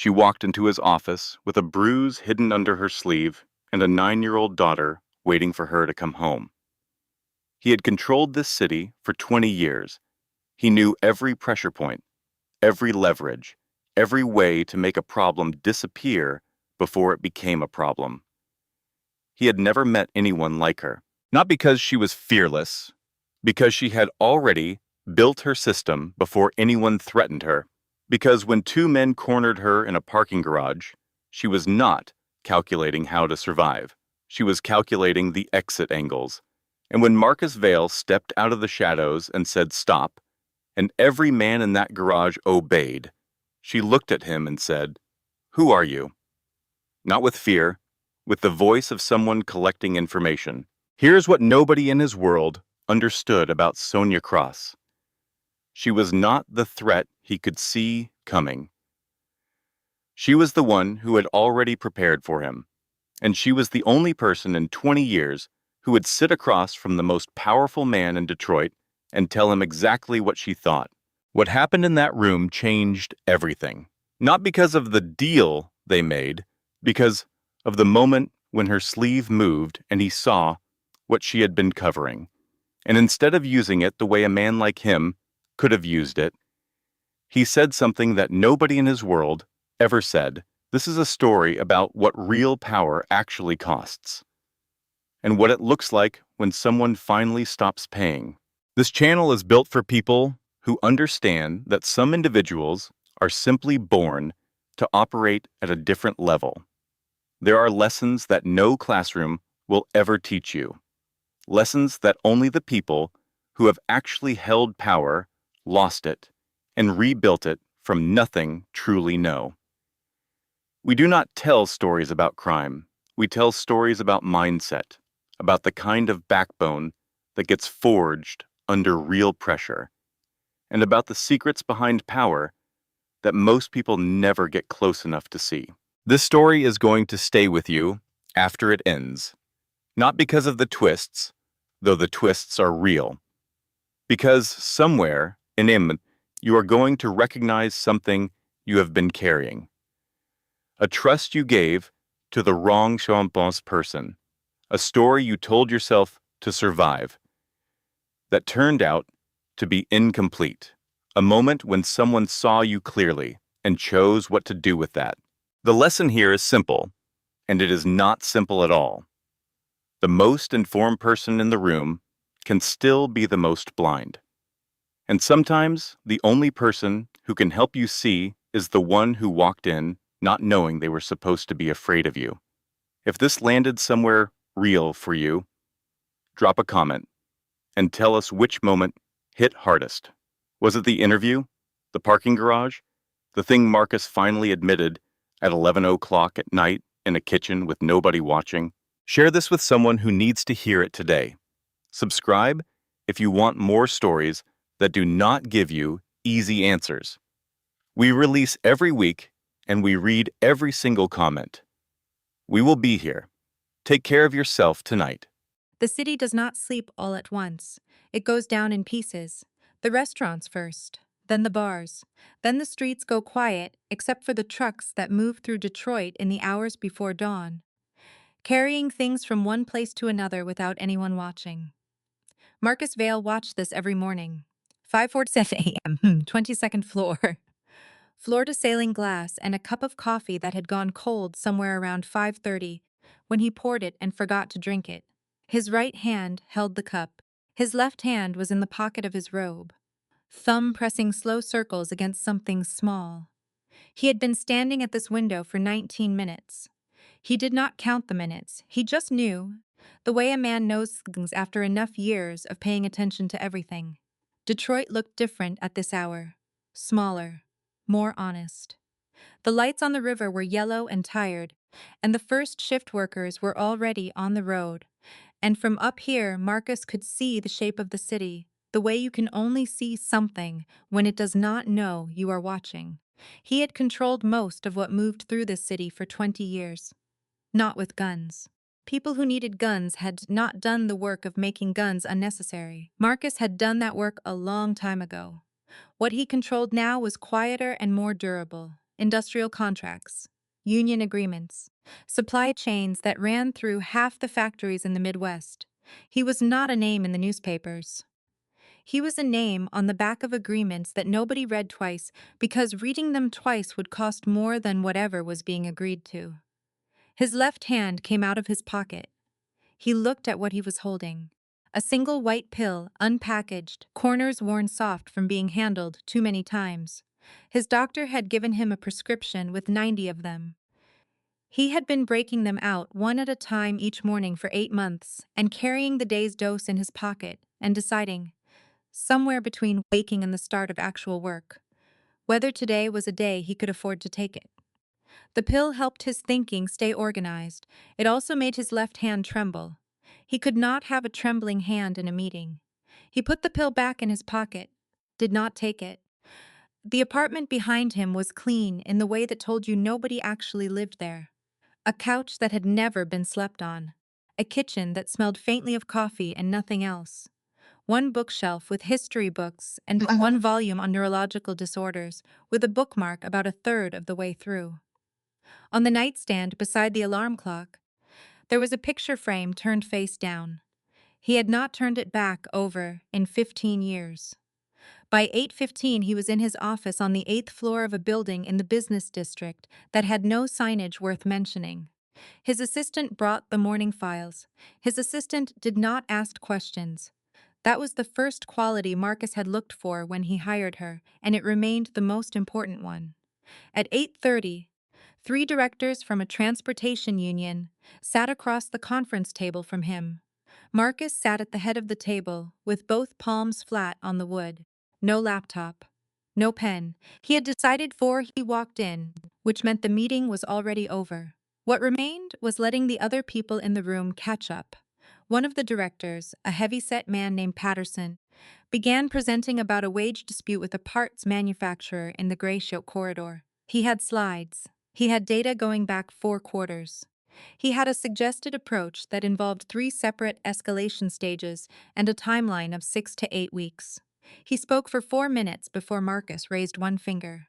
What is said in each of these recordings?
She walked into his office with a bruise hidden under her sleeve and a 9-year-old daughter waiting for her to come home. He had controlled this city for 20 years. He knew every pressure point, every leverage, every way to make a problem disappear before it became a problem. He had never met anyone like her. Not because she was fearless, because she had already built her system before anyone threatened her. Because when two men cornered her in a parking garage, she was not calculating how to survive. She was calculating the exit angles. And when Marcus Vale stepped out of the shadows and said stop, and every man in that garage obeyed, she looked at him and said, "Who are you?" Not with fear, with the voice of someone collecting information. Here's what nobody in his world understood about Sonia Cross. She was not the threat he could see coming. She was the one who had already prepared for him, and she was the only person in 20 years who would sit across from the most powerful man in Detroit and tell him exactly what she thought. What happened in that room changed everything. Not because of the deal they made, because of the moment when her sleeve moved and he saw what she had been covering. And instead of using it the way a man like him could have used it, he said something that nobody in his world ever said. This is a story about what real power actually costs, and what it looks like when someone finally stops paying. This channel is built for people who understand that some individuals are simply born to operate at a different level. There are lessons that no classroom will ever teach you. Lessons that only the people who have actually held power, lost it, and rebuilt it from nothing truly know. We do not tell stories about crime. We tell stories about mindset, about the kind of backbone that gets forged under real pressure, and about the secrets behind power that most people never get close enough to see. This story is going to stay with you after it ends, not because of the twists, though the twists are real, because somewhere in him you are going to recognize something you have been carrying. A trust you gave to the wrong champons person, a story you told yourself to survive, that turned out to be incomplete, a moment when someone saw you clearly and chose what to do with that. The lesson here is simple, and it is not simple at all. The most informed person in the room can still be the most blind. And sometimes the only person who can help you see is the one who walked in not knowing they were supposed to be afraid of you. If this landed somewhere real for you, drop a comment and tell us which moment hit hardest. Was it the interview? The parking garage? The thing Marcus finally admitted at 11 o'clock at night in a kitchen with nobody watching? Share this with someone who needs to hear it today. Subscribe if you want more stories that do not give you easy answers. We release every week and we read every single comment. We will be here. Take care of yourself tonight. The city does not sleep all at once. It goes down in pieces. The restaurants first, then the bars. Then the streets go quiet, except for the trucks that move through Detroit in the hours before dawn, carrying things from one place to another without anyone watching. Marcus Vale watched this every morning. 5:47 a.m., 22nd floor. Floor-to-ceiling glass and a cup of coffee that had gone cold somewhere around 5:30 when he poured it and forgot to drink it. His right hand held the cup. His left hand was in the pocket of his robe, thumb pressing slow circles against something small. He had been standing at this window for 19 minutes. He did not count the minutes. He just knew, the way a man knows things after enough years of paying attention to everything. Detroit looked different at this hour. Smaller, more honest. The lights on the river were yellow and tired, and the first shift workers were already on the road. And from up here, Marcus could see the shape of the city, the way you can only see something when it does not know you are watching. He had controlled most of what moved through this city for 20 years. Not with guns. People who needed guns had not done the work of making guns unnecessary. Marcus had done that work a long time ago. What he controlled now was quieter and more durable. industrial contracts, union agreements, supply chains that ran through half the factories in the Midwest. He was not a name in the newspapers. He was a name on the back of agreements that nobody read twice because reading them twice would cost more than whatever was being agreed to. His left hand came out of his pocket. He looked at what he was holding. A single white pill, unpackaged, corners worn soft from being handled too many times. His doctor had given him a prescription with 90 of them. He had been breaking them out one at a time each morning for 8 months and carrying the day's dose in his pocket and deciding, somewhere between waking and the start of actual work, whether today was a day he could afford to take it. The pill helped his thinking stay organized. It also made his left hand tremble. He could not have a trembling hand in a meeting. He put the pill back in his pocket, did not take it. The apartment behind him was clean in the way that told you nobody actually lived there. A couch that had never been slept on. A kitchen that smelled faintly of coffee and nothing else. One bookshelf with history books and one volume on neurological disorders, with a bookmark about a third of the way through. On the nightstand beside the alarm clock, there was a picture frame turned face down. He had not turned it back over in 15 years. By 8:15, he was in his office on the 8th floor of a building in the business district that had no signage worth mentioning. His assistant brought the morning files. His assistant did not ask questions. That was the first quality Marcus had looked for when he hired her, and it remained the most important one. At 8:30, three directors from a transportation union sat across the conference table from him. Marcus sat at the head of the table, with both palms flat on the wood. No laptop. No pen. He had decided before he walked in, which meant the meeting was already over. What remained was letting the other people in the room catch up. One of the directors, a heavy-set man named Patterson, began presenting about a wage dispute with a parts manufacturer in the Gray Show corridor. He had slides. He had data going back 4 quarters. He had a suggested approach that involved 3 separate escalation stages and a timeline of 6 to 8 weeks. He spoke for 4 minutes before Marcus raised one finger.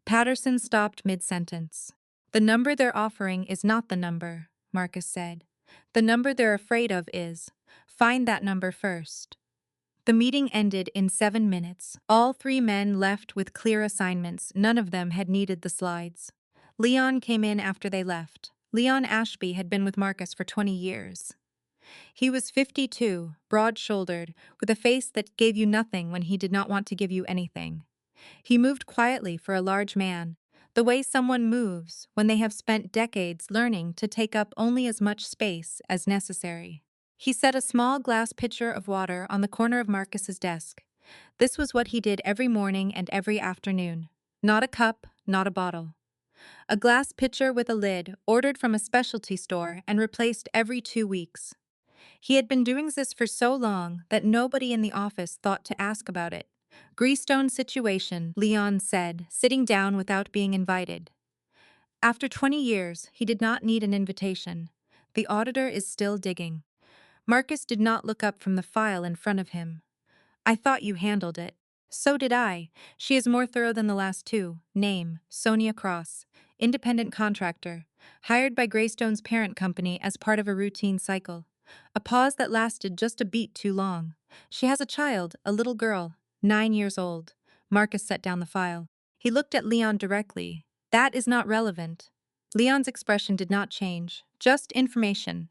Patterson stopped mid-sentence. "The number they're offering is not the number," Marcus said. "The number they're afraid of is. Find that number first." The meeting ended in 7 minutes. All 3 men left with clear assignments. None of them had needed the slides. Leon came in after they left. Leon Ashby had been with Marcus for 20 years. He was 52, broad-shouldered, with a face that gave you nothing when he did not want to give you anything. He moved quietly for a large man, the way someone moves when they have spent decades learning to take up only as much space as necessary. He set a small glass pitcher of water on the corner of Marcus's desk. This was what he did every morning and every afternoon. Not a cup, not a bottle. A glass pitcher with a lid, ordered from a specialty store and replaced every 2 weeks. He had been doing this for so long that nobody in the office thought to ask about it. "Greystone situation," Leon said, sitting down without being invited. After 20 years, he did not need an invitation. The auditor is still digging. Marcus did not look up from the file in front of him. "I thought you handled it." "So did I. She is more thorough than the last 2. Name, Sonia Cross. Independent contractor. Hired by Greystone's parent company as part of a routine cycle." A pause that lasted just a beat too long. "She has a child, a little girl, 9 years old." Marcus set down the file. He looked at Leon directly. "That is not relevant." Leon's expression did not change. "Just information.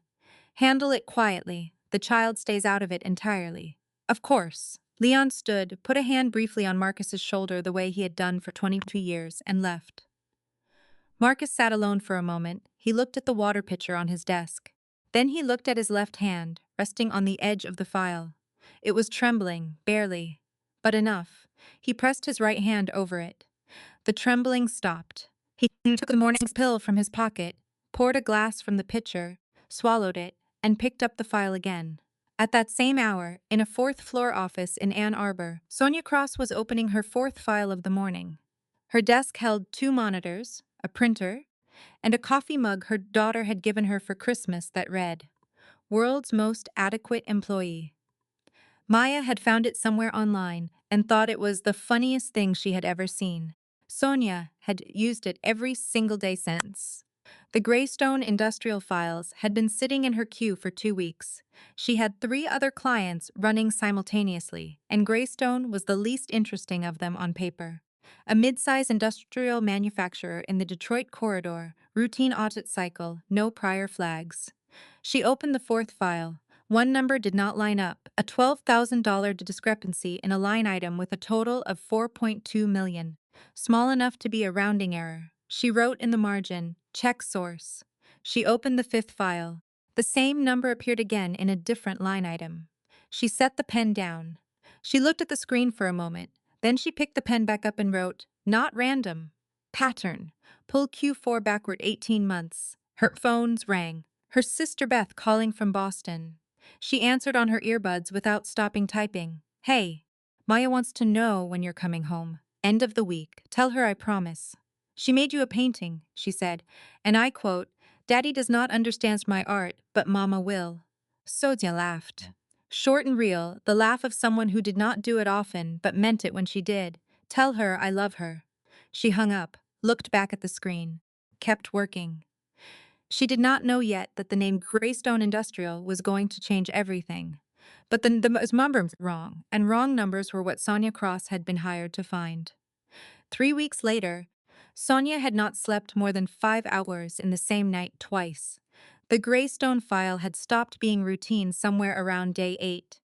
Handle it quietly. The child stays out of it entirely." "Of course." Leon stood, put a hand briefly on Marcus's shoulder the way he had done for 22 years, and left. Marcus sat alone for a moment. He looked at the water pitcher on his desk. Then he looked at his left hand, resting on the edge of the file. It was trembling, barely, but enough. He pressed his right hand over it. The trembling stopped. He took the morning's pill from his pocket, poured a glass from the pitcher, swallowed it, and picked up the file again. At that same hour, in a 4th-floor office in Ann Arbor, Sonia Cross was opening her 4th file of the morning. Her desk held 2 monitors, a printer, and a coffee mug her daughter had given her for Christmas that read, "World's Most Adequate Employee." Maya had found it somewhere online and thought it was the funniest thing she had ever seen. Sonia had used it every single day since. The Greystone industrial files had been sitting in her queue for 2 weeks. She had 3 other clients running simultaneously, and Greystone was the least interesting of them on paper. A mid-size industrial manufacturer in the Detroit corridor, routine audit cycle, no prior flags. She opened the 4th file. One number did not line up, a $12,000 discrepancy in a line item with a total of 4.2 million. Small enough to be a rounding error. She wrote in the margin, check source. She opened the 5th file. The same number appeared again in a different line item. She set the pen down. She looked at the screen for a moment. Then she picked the pen back up and wrote, not random. Pattern. Pull Q4 backward 18 months. Her phones rang. Her sister Beth calling from Boston. She answered on her earbuds without stopping typing. Hey, Maya wants to know when you're coming home. End of the week. Tell her I promise. She made you a painting, she said, and I quote, Daddy does not understand my art, but Mama will. Sonia laughed. Short and real, the laugh of someone who did not do it often, but meant it when she did. Tell her I love her. She hung up, looked back at the screen, kept working. She did not know yet that the name Greystone Industrial was going to change everything. But the numbers were wrong, and wrong numbers were what Sonia Cross had been hired to find. 3 weeks later, Sonia had not slept more than 5 hours in the same night twice. The Greystone file had stopped being routine somewhere around day 8.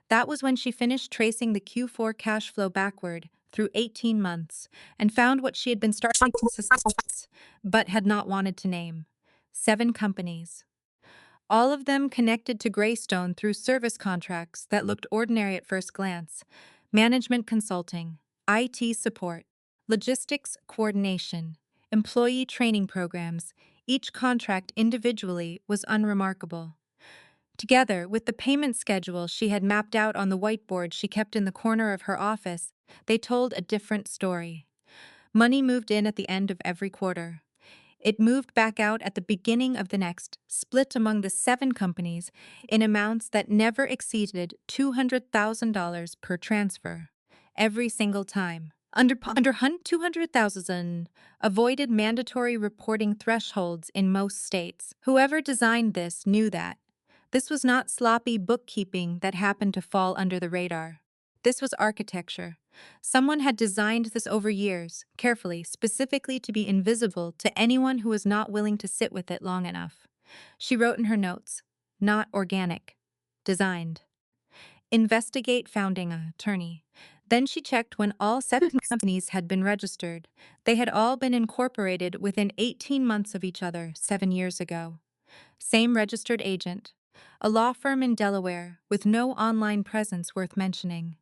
That was when she finished tracing the Q4 cash flow backward through 18 months and found what she had been starting to suspect, but had not wanted to name. 7 companies. All of them connected to Greystone through service contracts that looked ordinary at first glance. Management consulting, IT support, logistics coordination, employee training programs. Each contract individually was unremarkable. Together, with the payment schedule she had mapped out on the whiteboard she kept in the corner of her office, they told a different story. Money moved in at the end of every quarter. It moved back out at the beginning of the next, split among the 7 companies in amounts that never exceeded $200,000 per transfer. Every single time. Under 200,000, avoided mandatory reporting thresholds in most states. Whoever designed this knew that. This was not sloppy bookkeeping that happened to fall under the radar. This was architecture. Someone had designed this over years, carefully, specifically to be invisible to anyone who was not willing to sit with it long enough. She wrote in her notes, not organic. Designed. Investigate founding attorney. Then she checked when all 7 companies had been registered. They had all been incorporated within 18 months of each other 7 years ago. Same registered agent. A law firm in Delaware with no online presence worth mentioning.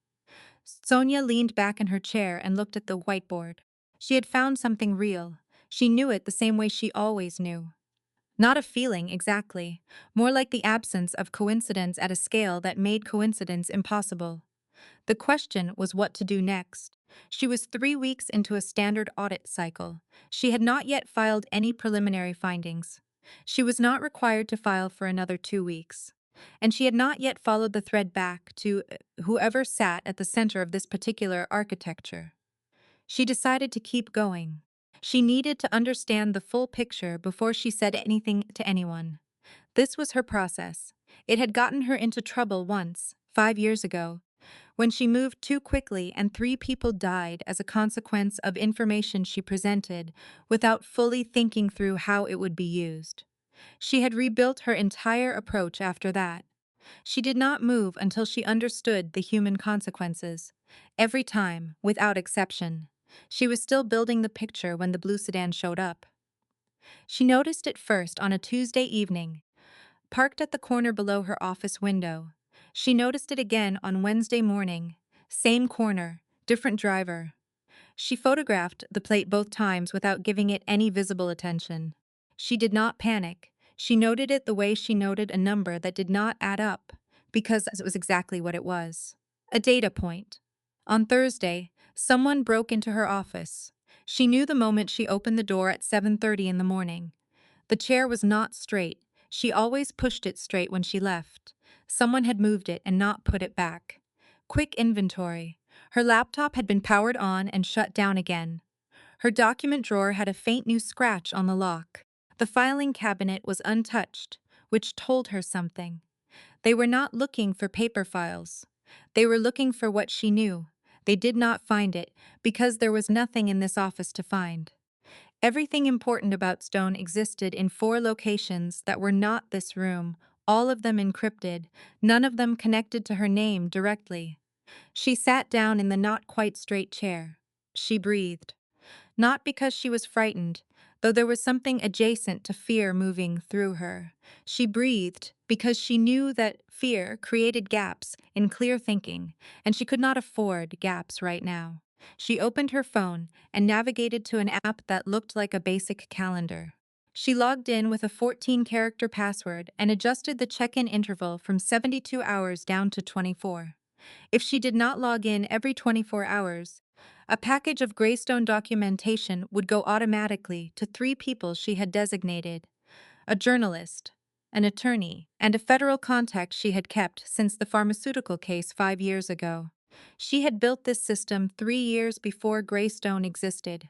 Sonia leaned back in her chair and looked at the whiteboard. She had found something real. She knew it the same way she always knew. Not a feeling, exactly. More like the absence of coincidence at a scale that made coincidence impossible. The question was what to do next. She was 3 weeks into a standard audit cycle. She had not yet filed any preliminary findings. She was not required to file for another 2 weeks. And she had not yet followed the thread back to whoever sat at the center of this particular architecture. She decided to keep going. She needed to understand the full picture before she said anything to anyone. This was her process. It had gotten her into trouble once, 5 years ago, when she moved too quickly and 3 people died as a consequence of information she presented without fully thinking through how it would be used. She had rebuilt her entire approach after that. She did not move until she understood the human consequences. Every time, without exception. She was still building the picture when the blue sedan showed up. She noticed it first on a Tuesday evening, parked at the corner below her office window. She noticed it again on Wednesday morning. Same corner, different driver. She photographed the plate both times without giving it any visible attention. She did not panic. She noted it the way she noted a number that did not add up, because it was exactly what it was. A data point. On Thursday, someone broke into her office. She knew the moment she opened the door at 7:30 in the morning. The chair was not straight. She always pushed it straight when she left. Someone had moved it and not put it back. Quick inventory. Her laptop had been powered on and shut down again. Her document drawer had a faint new scratch on the lock. The filing cabinet was untouched, which told her something. They were not looking for paper files. They were looking for what she knew. They did not find it because there was nothing in this office to find. Everything important about Stone existed in 4 locations that were not this room, all of them encrypted, none of them connected to her name directly. She sat down in the not quite straight chair. She breathed. Not because she was frightened, though there was something adjacent to fear moving through her. She breathed because she knew that fear created gaps in clear thinking, and she could not afford gaps right now. She opened her phone and navigated to an app that looked like a basic calendar. She logged in with a 14-character password and adjusted the check-in interval from 72 hours down to 24. If she did not log in every 24 hours, a package of Greystone documentation would go automatically to 3 people she had designated: a journalist, an attorney, and a federal contact she had kept since the pharmaceutical case 5 years ago. She had built this system 3 years before Greystone existed.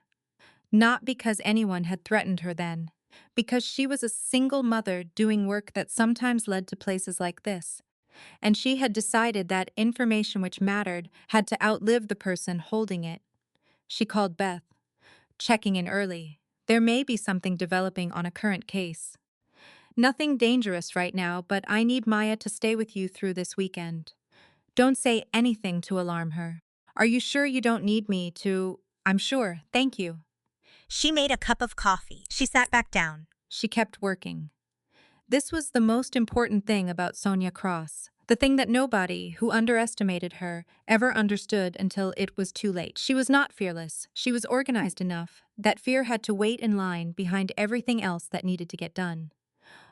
Not because anyone had threatened her then, because she was a single mother doing work that sometimes led to places like this. And she had decided that information which mattered had to outlive the person holding it. She called Beth, checking in early. There may be something developing on a current case. Nothing dangerous right now, but I need Maya to stay with you through this weekend. Don't say anything to alarm her. Are you sure you don't need me to? I'm sure, thank you. She made a cup of coffee. She sat back down. She kept working. This was the most important thing about Sonia Cross, the thing that nobody who underestimated her ever understood until it was too late. She was not fearless. She was organized enough that fear had to wait in line behind everything else that needed to get done.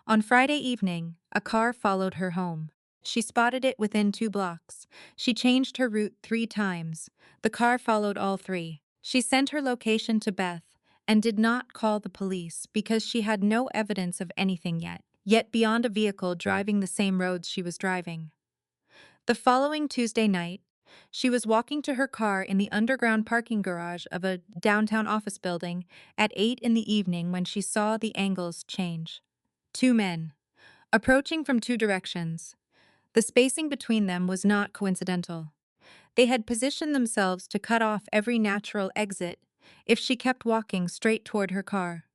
On Friday evening, a car followed her home. She spotted it within 2 blocks. She changed her route 3 times. The car followed all 3. She sent her location to Beth and did not call the police because she had no evidence of anything yet beyond a vehicle driving the same roads she was driving. The following Tuesday night, she was walking to her car in the underground parking garage of a downtown office building at 8 in the evening when she saw the angles change. 2 men, approaching from 2 directions. The spacing between them was not coincidental. They had positioned themselves to cut off every natural exit if she kept walking straight toward her car.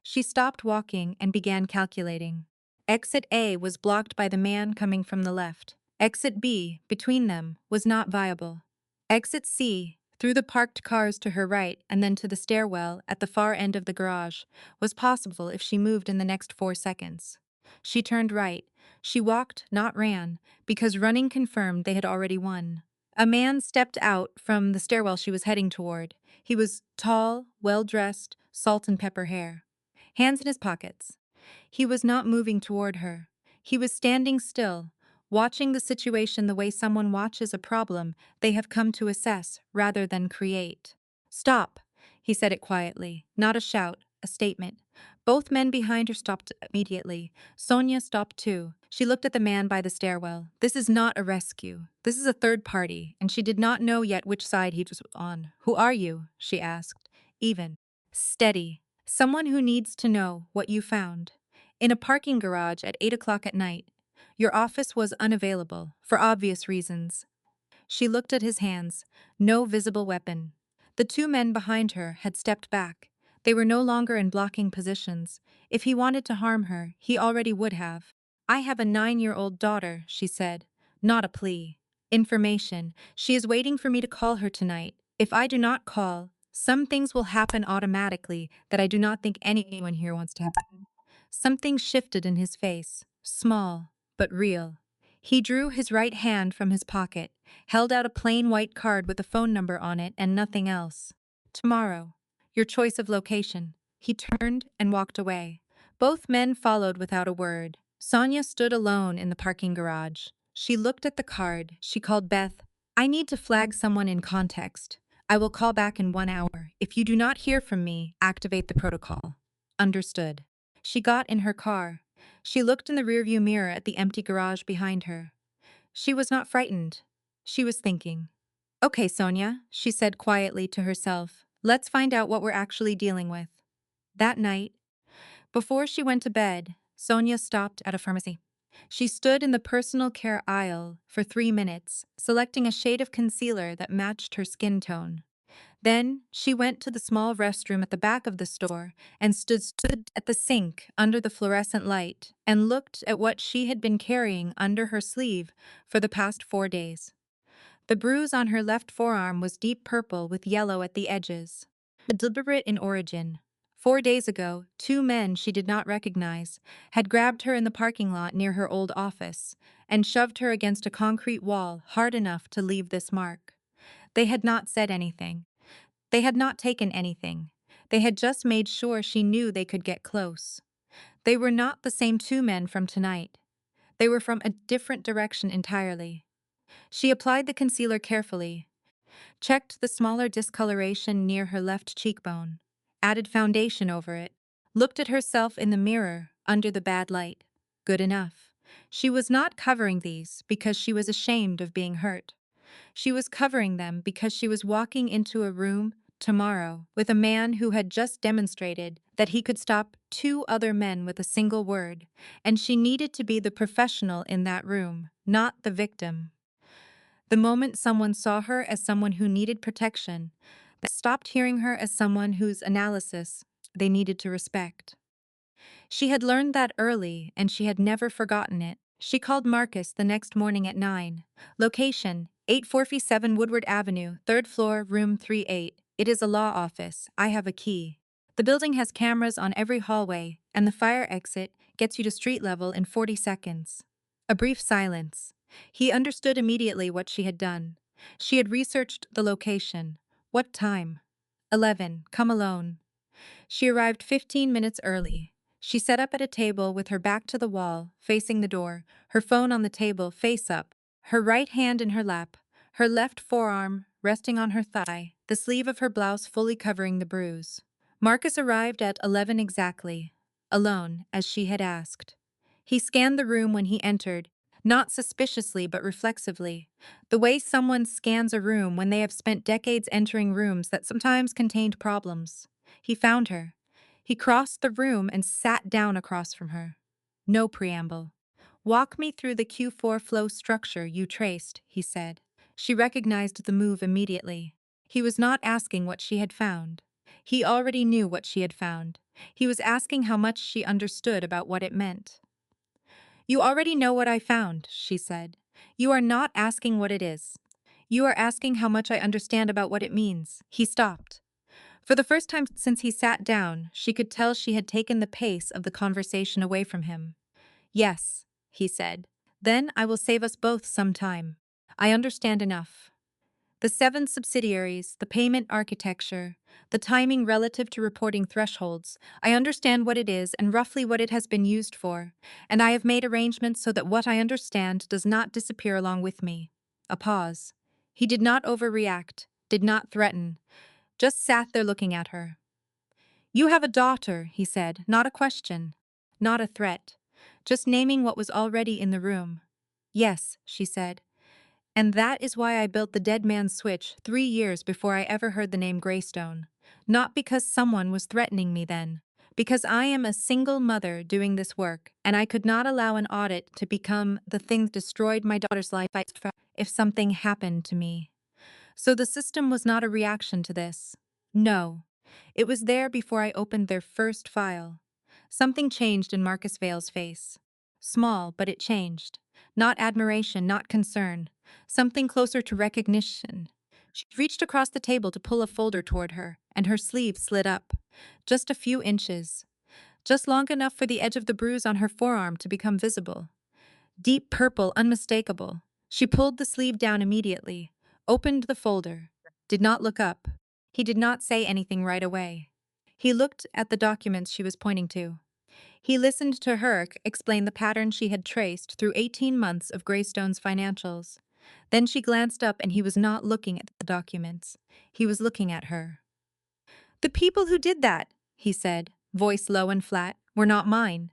She stopped walking and began calculating. Exit A was blocked by the man coming from the left. Exit B, between them, was not viable. Exit C, through the parked cars to her right and then to the stairwell at the far end of the garage, was possible if she moved in the next 4 seconds. She turned right. She walked, not ran, because running confirmed they had already won. A man stepped out from the stairwell she was heading toward. He was tall, well-dressed, salt and pepper hair. Hands in his pockets. He was not moving toward her. He was standing still, watching the situation the way someone watches a problem they have come to assess rather than create. "Stop," he said it quietly, not a shout, a statement. Both men behind her stopped immediately. Sonia stopped too. She looked at the man by the stairwell. This is not a rescue. This is a third party, and she did not know yet which side he was on. "Who are you?" she asked. Even. Steady. "Someone who needs to know what you found. In a parking garage at 8 o'clock at night. Your office was unavailable, for obvious reasons." She looked at his hands. No visible weapon. The 2 men behind her had stepped back. They were no longer in blocking positions. If he wanted to harm her, he already would have. "I have a 9-year-old daughter," she said. Not a plea. Information. She is waiting for me to call her tonight. If I do not call, some things will happen automatically that I do not think anyone here wants to happen. Something shifted in his face. Small, but real. He drew his right hand from his pocket, held out a plain white card with a phone number on it and nothing else. "Tomorrow. Your choice of location." He turned and walked away. Both men followed without a word. Sonia stood alone in the parking garage. She looked at the card. She called Beth. "I need to flag someone in context. I will call back in 1 hour. If you do not hear from me, activate the protocol." Understood. She got in her car. She looked in the rearview mirror at the empty garage behind her. She was not frightened. She was thinking. "Okay, Sonia," she said quietly to herself. Let's find out what we're actually dealing with. That night, before she went to bed, Sonia stopped at a pharmacy. She stood in the personal care aisle for 3 minutes, selecting a shade of concealer that matched her skin tone. Then she went to the small restroom at the back of the store and stood at the sink under the fluorescent light and looked at what she had been carrying under her sleeve for the past 4 days. The bruise on her left forearm was deep purple with yellow at the edges. Deliberate in origin. 4 days ago, two men she did not recognize had grabbed her in the parking lot near her old office and shoved her against a concrete wall hard enough to leave this mark. They had not said anything. They had not taken anything. They had just made sure she knew they could get close. They were not the same two men from tonight. They were from a different direction entirely. She applied the concealer carefully, checked the smaller discoloration near her left cheekbone, added foundation over it, looked at herself in the mirror under the bad light. Good enough. She was not covering these because she was ashamed of being hurt. She was covering them because she was walking into a room tomorrow with a man who had just demonstrated that he could stop two other men with a single word, and she needed to be the professional in that room, not the victim. The moment someone saw her as someone who needed protection, they stopped hearing her as someone whose analysis they needed to respect. She had learned that early, and she had never forgotten it. She called Marcus the next morning at 9. Location, 847 Woodward Avenue, 3rd floor, room 38. It is a law office. I have a key. The building has cameras on every hallway, and the fire exit gets you to street level in 40 seconds. A brief silence. He understood immediately what she had done. She had researched the location. What time? 11. Come alone. She arrived 15 minutes early. She sat up at a table with her back to the wall, facing the door, her phone on the table, face up, her right hand in her lap, her left forearm resting on her thigh, the sleeve of her blouse fully covering the bruise. Marcus arrived at 11 exactly, alone, as she had asked. He scanned the room when he entered, not suspiciously but reflexively, the way someone scans a room when they have spent decades entering rooms that sometimes contained problems. He found her. He crossed the room and sat down across from her. No preamble. Walk me through the Q4 flow structure you traced, he said. She recognized the move immediately. He was not asking what she had found. He already knew what she had found. He was asking how much she understood about what it meant. You already know what I found, she said. You are not asking what it is. You are asking how much I understand about what it means. He stopped. For the first time since he sat down, she could tell she had taken the pace of the conversation away from him. Yes, he said. Then I will save us both some time. I understand enough. The 7 subsidiaries, the payment architecture, the timing relative to reporting thresholds. I understand what it is and roughly what it has been used for, and I have made arrangements so that what I understand does not disappear along with me. A pause. He did not overreact, did not threaten, just sat there looking at her. You have a daughter, he said, not a question, not a threat, just naming what was already in the room. Yes, she said. And that is why I built the dead man's switch 3 years before I ever heard the name Greystone. Not because someone was threatening me then. Because I am a single mother doing this work, and I could not allow an audit to become the thing that destroyed my daughter's life if something happened to me. So the system was not a reaction to this. No. It was there before I opened their first file. Something changed in Marcus Vale's face. Small, but it changed. Not admiration, not concern. Something closer to recognition. She reached across the table to pull a folder toward her, and her sleeve slid up. Just a few inches. Just long enough for the edge of the bruise on her forearm to become visible. Deep purple, unmistakable. She pulled the sleeve down immediately, opened the folder, did not look up. He did not say anything right away. He looked at the documents she was pointing to. He listened to her explain the pattern she had traced through 18 months of Greystone's financials. Then she glanced up and he was not looking at the documents. He was looking at her. The people who did that, he said, voice low and flat, were not mine.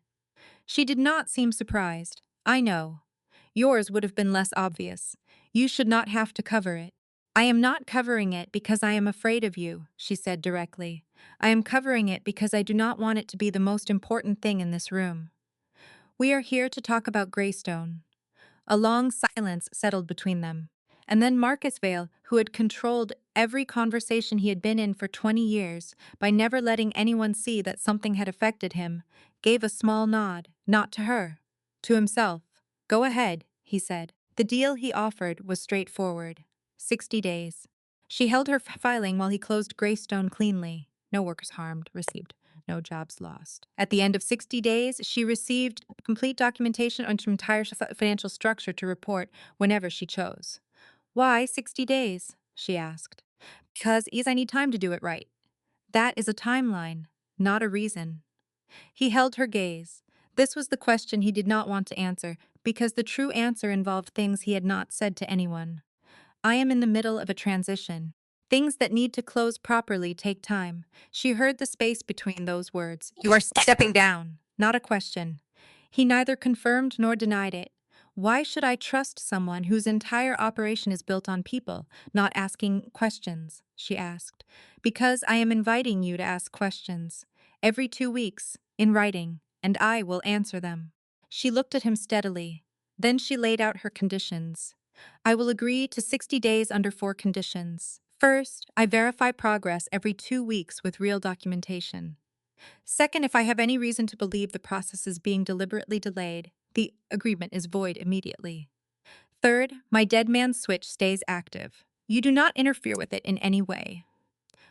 She did not seem surprised. I know. Yours would have been less obvious. You should not have to cover it. I am not covering it because I am afraid of you, she said directly. I am covering it because I do not want it to be the most important thing in this room. We are here to talk about Greystone. A long silence settled between them. And then Marcus Vale, who had controlled every conversation he had been in for 20 years by never letting anyone see that something had affected him, gave a small nod, not to her, to himself. Go ahead, he said. The deal he offered was straightforward. 60 days. She held her filing while he closed Greystone cleanly. No workers harmed, received. No jobs lost. At the end of 60 days, she received complete documentation on her entire financial structure to report whenever she chose. Why 60 days? She asked. Because I need time to do it right. That is a timeline, not a reason. He held her gaze. This was the question he did not want to answer, because the true answer involved things he had not said to anyone. I am in the middle of a transition. Things that need to close properly take time. She heard the space between those words. You are stepping down. Not a question. He neither confirmed nor denied it. Why should I trust someone whose entire operation is built on people, not asking questions? She asked. Because I am inviting you to ask questions. Every 2 weeks, in writing, and I will answer them. She looked at him steadily. Then she laid out her conditions. I will agree to 60 days under 4 conditions. First, I verify progress every 2 weeks with real documentation. Second, if I have any reason to believe the process is being deliberately delayed, the agreement is void immediately. Third, my dead man switch stays active. You do not interfere with it in any way.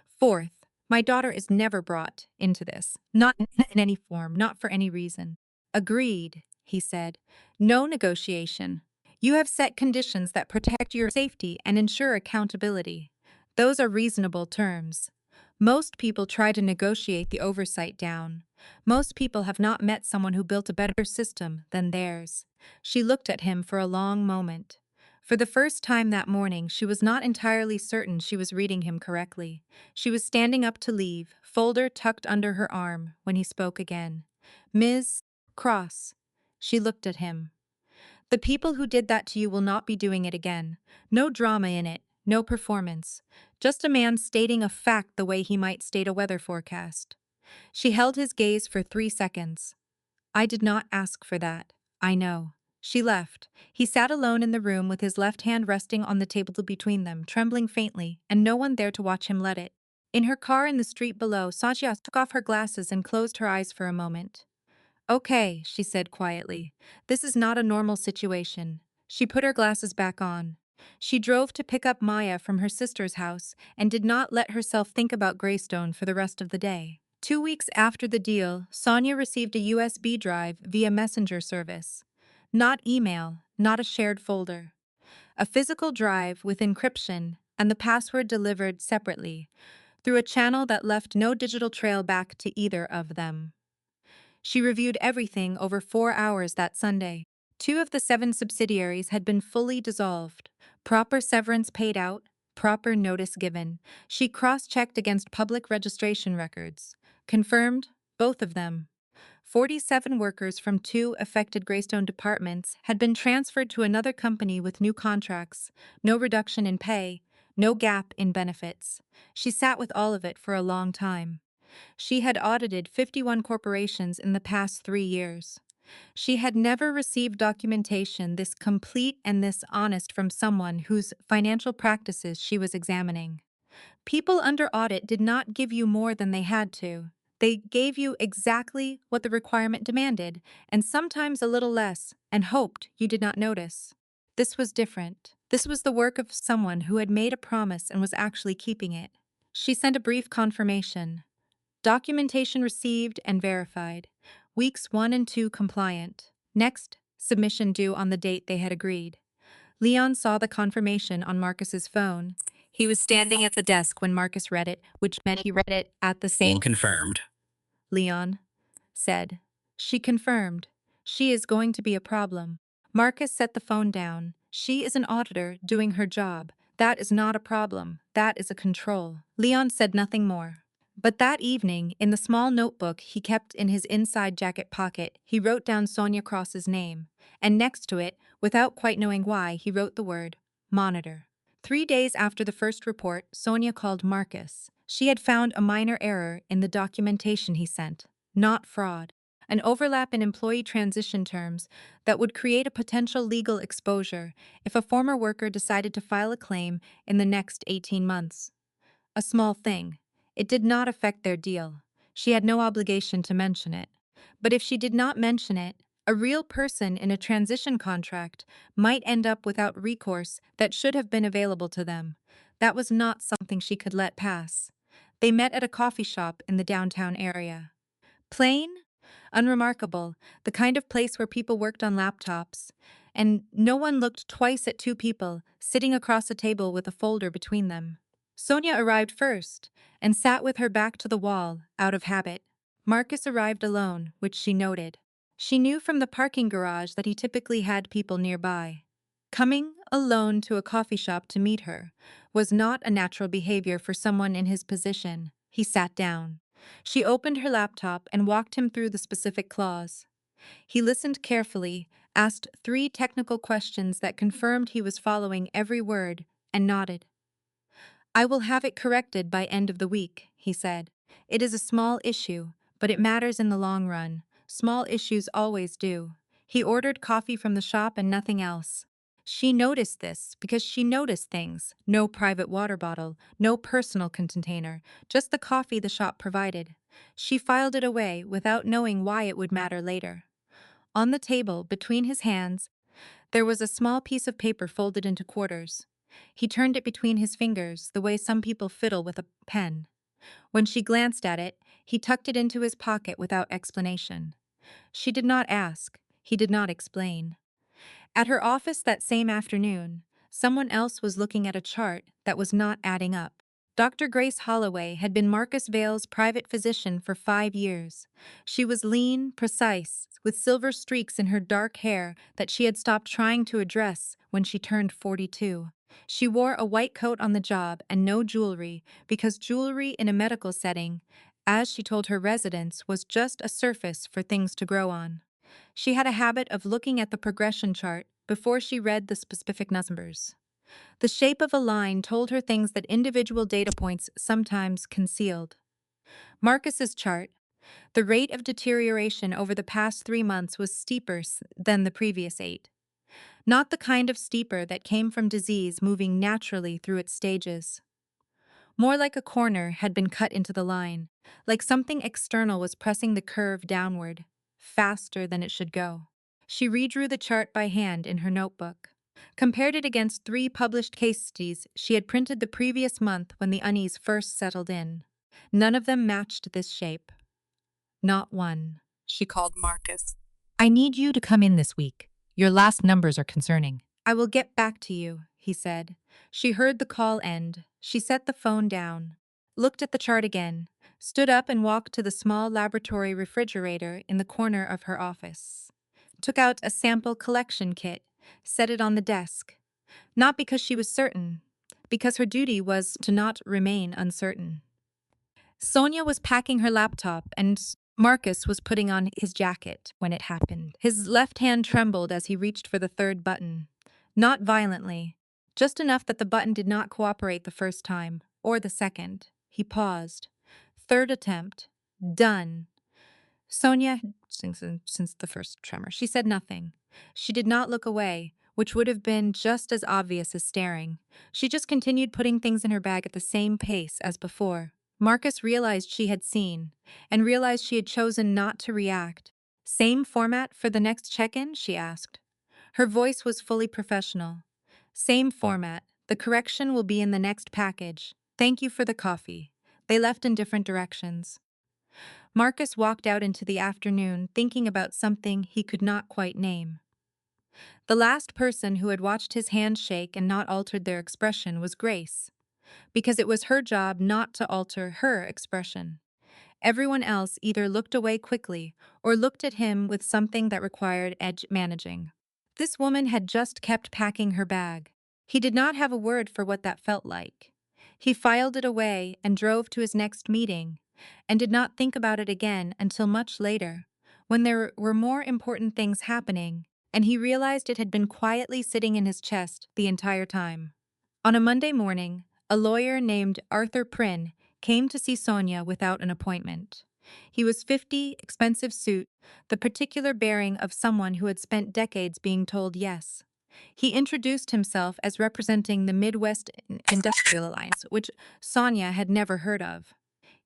Fourth, my daughter is never brought into this, not in any form, not for any reason. Agreed, he said. No negotiation. You have set conditions that protect your safety and ensure accountability. Those are reasonable terms. Most people try to negotiate the oversight down. Most people have not met someone who built a better system than theirs. She looked at him for a long moment. For the first time that morning, she was not entirely certain she was reading him correctly. She was standing up to leave, folder tucked under her arm, when he spoke again. Ms. Cross. She looked at him. The people who did that to you will not be doing it again. No drama in it, no performance. Just a man stating a fact the way he might state a weather forecast. She held his gaze for 3 seconds. I did not ask for that. I know. She left. He sat alone in the room with his left hand resting on the table between them, trembling faintly, and no one there to watch him let it. In her car in the street below, Satya took off her glasses and closed her eyes for a moment. Okay, she said quietly. This is not a normal situation. She put her glasses back on. She drove to pick up Maya from her sister's house and did not let herself think about Greystone for the rest of the day. 2 weeks after the deal, Sonia received a USB drive via messenger service. Not email, not a shared folder. A physical drive with encryption and the password delivered separately, through a channel that left no digital trail back to either of them. She reviewed everything over 4 hours that Sunday. 2 of the 7 subsidiaries had been fully dissolved. Proper severance paid out, proper notice given. She cross-checked against public registration records. Confirmed, both of them. 47 workers from 2 affected Greystone departments had been transferred to another company with new contracts, no reduction in pay, no gap in benefits. She sat with all of it for a long time. She had audited 51 corporations in the past 3 years. She had never received documentation this complete and this honest from someone whose financial practices she was examining. People under audit did not give you more than they had to. They gave you exactly what the requirement demanded, and sometimes a little less, and hoped you did not notice. This was different. This was the work of someone who had made a promise and was actually keeping it. She sent a brief confirmation. Documentation received and verified. Weeks 1 and 2 compliant. Next, submission due on the date they had agreed. Leon saw the confirmation on Marcus's phone. He was standing at the desk when Marcus read it, which meant he read it at the same. Confirmed. Leon said. She confirmed. She is going to be a problem. Marcus set the phone down. She is an auditor doing her job. That is not a problem. That is a control. Leon said nothing more. But that evening, in the small notebook he kept in his inside jacket pocket, he wrote down Sonia Cross's name, and next to it, without quite knowing why, he wrote the word monitor. 3 days after the first report, Sonia called Marcus. She had found a minor error in the documentation he sent, not fraud, an overlap in employee transition terms that would create a potential legal exposure if a former worker decided to file a claim in the next 18 months. A small thing. It did not affect their deal. She had no obligation to mention it. But if she did not mention it, a real person in a transition contract might end up without recourse that should have been available to them. That was not something she could let pass. They met at a coffee shop in the downtown area. Plain, unremarkable, the kind of place where people worked on laptops, and no one looked twice at two people sitting across a table with a folder between them. Sonia arrived first and sat with her back to the wall, out of habit. Marcus arrived alone, which she noted. She knew from the parking garage that he typically had people nearby. Coming alone to a coffee shop to meet her was not a natural behavior for someone in his position. He sat down. She opened her laptop and walked him through the specific clause. He listened carefully, asked 3 technical questions that confirmed he was following every word, and nodded. "I will have it corrected by end of the week," he said. "It is a small issue, but it matters in the long run. Small issues always do." He ordered coffee from the shop and nothing else. She noticed this because she noticed things. No private water bottle, no personal container, just the coffee the shop provided. She filed it away without knowing why it would matter later. On the table, between his hands, there was a small piece of paper folded into quarters. He turned it between his fingers, the way some people fiddle with a pen. When she glanced at it, he tucked it into his pocket without explanation. She did not ask. He did not explain. At her office that same afternoon, someone else was looking at a chart that was not adding up. Dr. Grace Holloway had been Marcus Vale's private physician for 5 years. She was lean, precise, with silver streaks in her dark hair that she had stopped trying to address when she turned 42. She wore a white coat on the job and no jewelry because jewelry in a medical setting, as she told her residents, was just a surface for things to grow on. She had a habit of looking at the progression chart before she read the specific numbers. The shape of a line told her things that individual data points sometimes concealed. Marcus's chart, the rate of deterioration over the past 3 months was steeper than the previous 8. Not the kind of steeper that came from disease moving naturally through its stages. More like a corner had been cut into the line, like something external was pressing the curve downward, faster than it should go. She redrew the chart by hand in her notebook. Compared it against 3 published case studies she had printed the previous month when the unease first settled in. None of them matched this shape. Not one. She called Marcus. "I need you to come in this week. Your last numbers are concerning." "I will get back to you," he said. She heard the call end. She set the phone down, looked at the chart again, stood up and walked to the small laboratory refrigerator in the corner of her office. Took out a sample collection kit, set it on the desk. Not because she was certain, because her duty was to not remain uncertain. Sonia was packing her laptop and Marcus was putting on his jacket when it happened. His left hand trembled as he reached for the third button. Not violently, just enough that the button did not cooperate the first time, or the second. He paused. Third attempt. Done. Sonia, since the first tremor, she said nothing. She did not look away, which would have been just as obvious as staring. She just continued putting things in her bag at the same pace as before. Marcus realized she had seen, and realized she had chosen not to react. "Same format for the next check-in?" she asked. Her voice was fully professional. "Same format. The correction will be in the next package. Thank you for the coffee." They left in different directions. Marcus walked out into the afternoon thinking about something he could not quite name. The last person who had watched his hand shake and not altered their expression was Grace, because it was her job not to alter her expression. Everyone else either looked away quickly or looked at him with something that required edge managing. This woman had just kept packing her bag. He did not have a word for what that felt like. He filed it away and drove to his next meeting, and did not think about it again until much later, when there were more important things happening, and he realized it had been quietly sitting in his chest the entire time. On a Monday morning, a lawyer named Arthur Prynne came to see Sonia without an appointment. He was 50, expensive suit, the particular bearing of someone who had spent decades being told yes. He introduced himself as representing the Midwest Industrial Alliance, which Sonia had never heard of.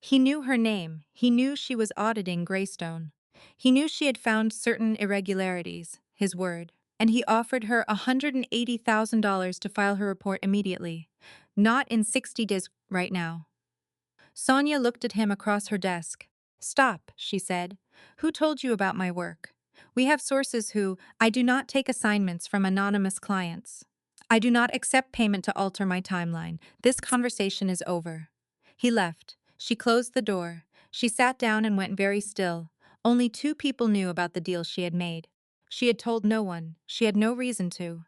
He knew her name. He knew she was auditing Greystone. He knew she had found certain irregularities, his word, and he offered her $180,000 to file her report immediately. Not in 60 days right now. Sonia looked at him across her desk. Stop, she said. Who told you about my work? We have sources who, I do not take assignments from anonymous clients. I do not accept payment to alter my timeline. This conversation is over. He left. She closed the door. She sat down and went very still. Only 2 people knew about the deal she had made. She had told no one. She had no reason to.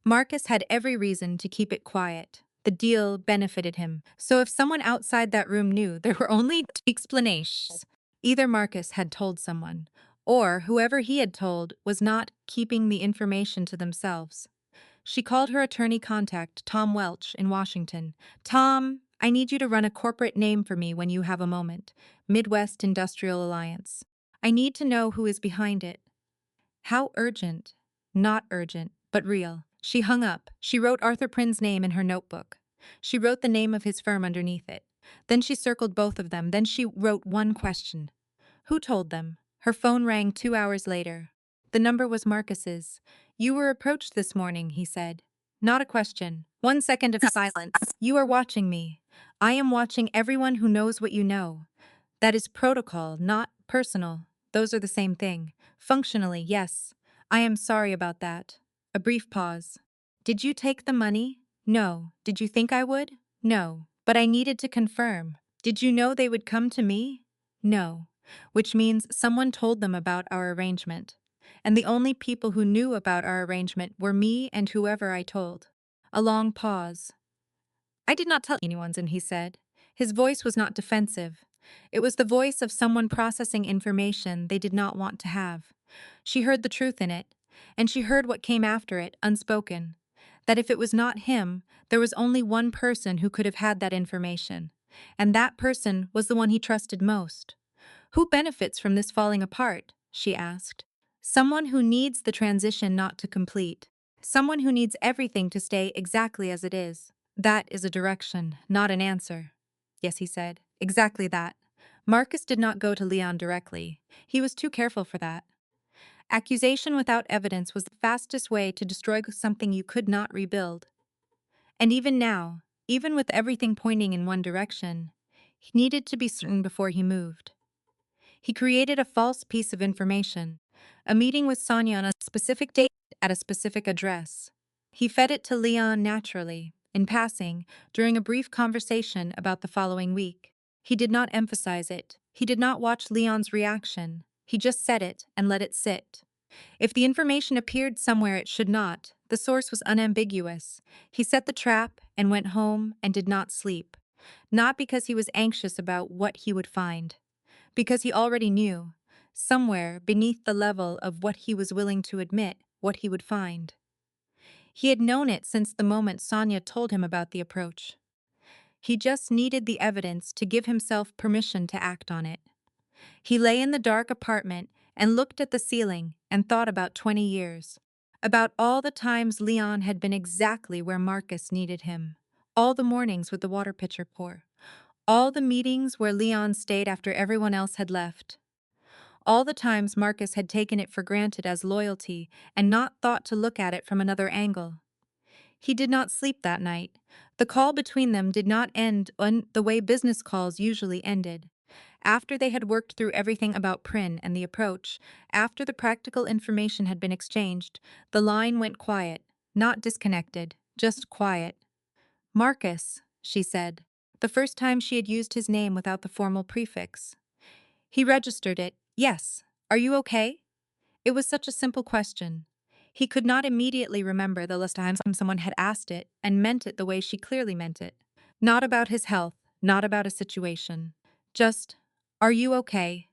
Marcus had every reason to keep it quiet. The deal benefited him, so if someone outside that room knew, there were only 2 explanations. Either Marcus had told someone, or whoever he had told was not keeping the information to themselves. She called her attorney contact, Tom Welch, in Washington. Tom, I need you to run a corporate name for me when you have a moment. Midwest Industrial Alliance. I need to know who is behind it. How urgent? Not urgent, but real. She hung up. She wrote Arthur Prynne's name in her notebook. She wrote the name of his firm underneath it. Then she circled both of them. Then she wrote one question. Who told them? Her phone rang 2 hours later. The number was Marcus's. You were approached this morning, he said. Not a question. 1 second of silence. You are watching me. I am watching everyone who knows what you know. That is protocol, not personal. Those are the same thing. Functionally, yes. I am sorry about that. A brief pause. Did you take the money? No. Did you think I would? No. But I needed to confirm. Did you know they would come to me? No. Which means someone told them about our arrangement. And the only people who knew about our arrangement were me and whoever I told. A long pause. I did not tell anyone, he said. His voice was not defensive. It was the voice of someone processing information they did not want to have. She heard the truth in it, and she heard what came after it, unspoken. That if it was not him, there was only one person who could have had that information. And that person was the one he trusted most. Who benefits from this falling apart? She asked. Someone who needs the transition not to complete. Someone who needs everything to stay exactly as it is. That is a direction, not an answer. Yes, he said. Exactly that. Marcus did not go to Leon directly. He was too careful for that. Accusation without evidence was the fastest way to destroy something you could not rebuild. And even now, even with everything pointing in one direction, he needed to be certain before he moved. He created a false piece of information, a meeting with Sonia on a specific date at a specific address. He fed it to Leon naturally, in passing, during a brief conversation about the following week. He did not emphasize it. He did not watch Leon's reaction. He just said it and let it sit. If the information appeared somewhere it should not, the source was unambiguous. He set the trap and went home and did not sleep. Not because he was anxious about what he would find. Because he already knew, somewhere beneath the level of what he was willing to admit, what he would find. He had known it since the moment Sonia told him about the approach. He just needed the evidence to give himself permission to act on it. He lay in the dark apartment and looked at the ceiling and thought about 20 years. About all the times Leon had been exactly where Marcus needed him. All the mornings with the water pitcher pour. All the meetings where Leon stayed after everyone else had left. All the times Marcus had taken it for granted as loyalty and not thought to look at it from another angle. He did not sleep that night. The call between them did not end the way business calls usually ended. After they had worked through everything about Prynne and the approach, after the practical information had been exchanged, the line went quiet, not disconnected, just quiet. Marcus, she said, the first time she had used his name without the formal prefix. He registered it. Yes. Are you okay? It was such a simple question. He could not immediately remember the last time someone had asked it and meant it the way she clearly meant it. Not about his health, not about a situation. Just, are you okay?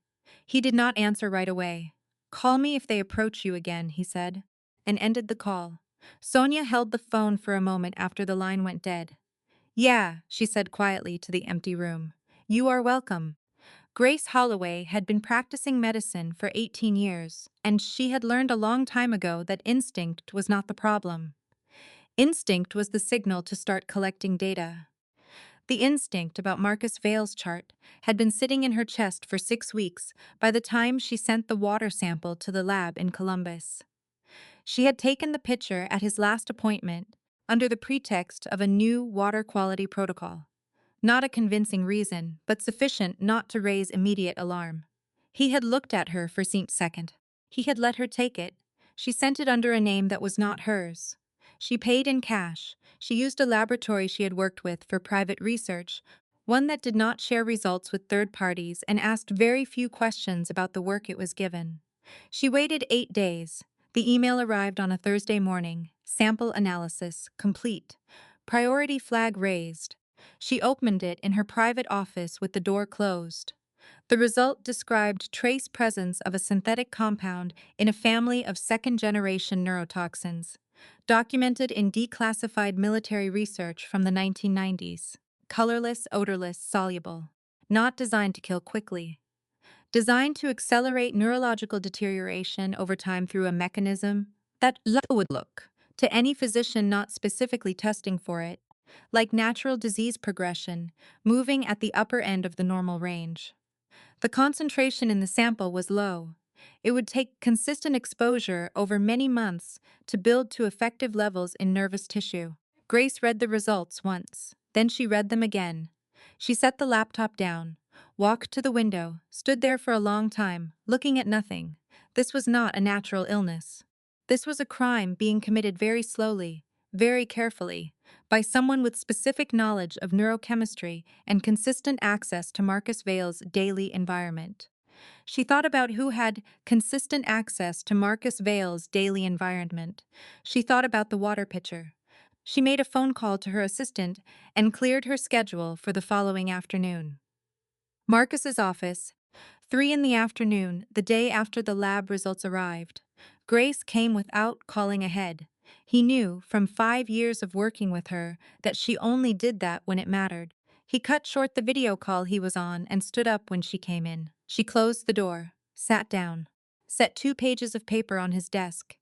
He did not answer right away. Call me if they approach you again, he said, and ended the call. Sonia held the phone for a moment after the line went dead. Yeah, she said quietly to the empty room. You are welcome. Grace Holloway had been practicing medicine for 18 years, and she had learned a long time ago that instinct was not the problem. Instinct was the signal to start collecting data. The instinct about Marcus Vale's chart had been sitting in her chest for 6 weeks by the time she sent the water sample to the lab in Columbus. She had taken the picture at his last appointment under the pretext of a new water quality protocol. Not a convincing reason, but sufficient not to raise immediate alarm. He had looked at her for a second. He had let her take it. She sent it under a name that was not hers. She paid in cash. She used a laboratory she had worked with for private research, one that did not share results with third parties and asked very few questions about the work it was given. She waited 8 days. The email arrived on a Thursday morning. Sample analysis complete. Priority flag raised. She opened it in her private office with the door closed. The result described trace presence of a synthetic compound in a family of second-generation neurotoxins, documented in declassified military research from the 1990s. Colorless, odorless, soluble. Not designed to kill quickly. Designed to accelerate neurological deterioration over time through a mechanism that would look, to any physician not specifically testing for it, like natural disease progression, moving at the upper end of the normal range. The concentration in the sample was low. It would take consistent exposure over many months to build to effective levels in nervous tissue. Grace read the results once, then she read them again. She set the laptop down, walked to the window, stood there for a long time, looking at nothing. This was not a natural illness. This was a crime being committed very slowly, very carefully, by someone with specific knowledge of neurochemistry and consistent access to Marcus Vale's daily environment. She thought about who had consistent access to Marcus Vale's daily environment. She thought about the water pitcher. She made a phone call to her assistant and cleared her schedule for the following afternoon. Marcus's office, 3 in the afternoon, the day after the lab results arrived. Grace came without calling ahead. He knew, from 5 years of working with her, that she only did that when it mattered. He cut short the video call he was on and stood up when she came in. She closed the door, sat down, set 2 pages of paper on his desk.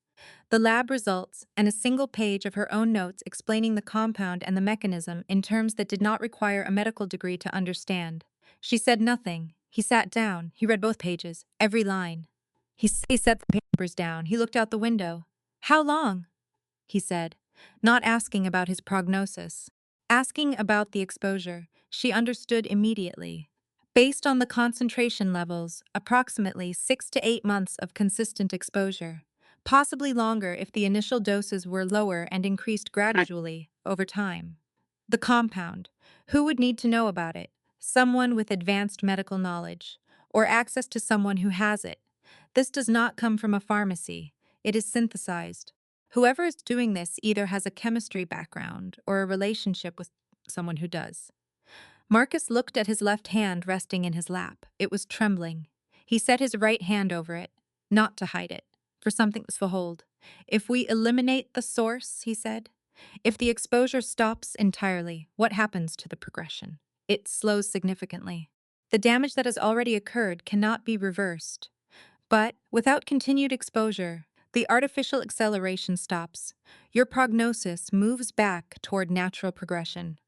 The lab results and a single page of her own notes explaining the compound and the mechanism in terms that did not require a medical degree to understand. She said nothing. He sat down. He read both pages, every line. He set the papers down. He looked out the window. How long? He said, not asking about his prognosis. Asking about the exposure. She understood immediately. Based on the concentration levels, approximately 6 to 8 months of consistent exposure. Possibly longer if the initial doses were lower and increased gradually over time. The compound. Who would need to know about it? Someone with advanced medical knowledge, or access to someone who has it. This does not come from a pharmacy. It is synthesized. Whoever is doing this either has a chemistry background or a relationship with someone who does. Marcus looked at his left hand resting in his lap. It was trembling. He set his right hand over it, not to hide it, for something to behold. If we eliminate the source, he said, if the exposure stops entirely, what happens to the progression? It slows significantly. The damage that has already occurred cannot be reversed. But, without continued exposure, the artificial acceleration stops. Your prognosis moves back toward natural progression.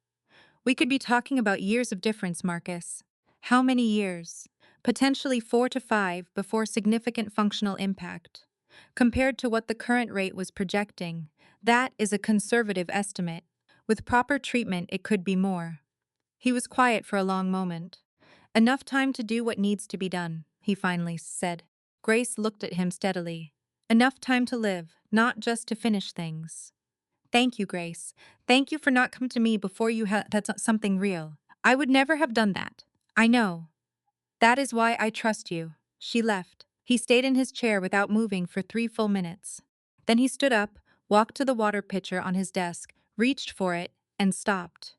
We could be talking about years of difference, Marcus. How many years? Potentially 4 to 5 before significant functional impact. Compared to what the current rate was projecting, that is a conservative estimate. With proper treatment, it could be more. He was quiet for a long moment. Enough time to do what needs to be done, he finally said. Grace looked at him steadily. Enough time to live, not just to finish things. Thank you, Grace. Thank you for not coming to me before you had something real. I would never have done that. I know. That is why I trust you. She left. He stayed in his chair without moving for 3 full minutes. Then he stood up, walked to the water pitcher on his desk, reached for it, and stopped.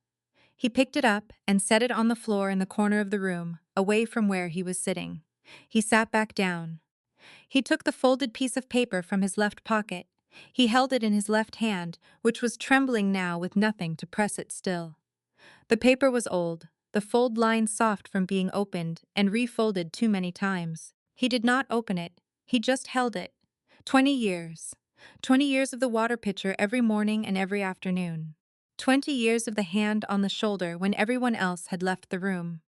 He picked it up and set it on the floor in the corner of the room, away from where he was sitting. He sat back down. He took the folded piece of paper from his left pocket. He held it in his left hand, which was trembling now with nothing to press it still. The paper was old, the fold lines soft from being opened and refolded too many times. He did not open it, he just held it. 20 years. 20 years of the water pitcher every morning and every afternoon. 20 years of the hand on the shoulder when everyone else had left the room.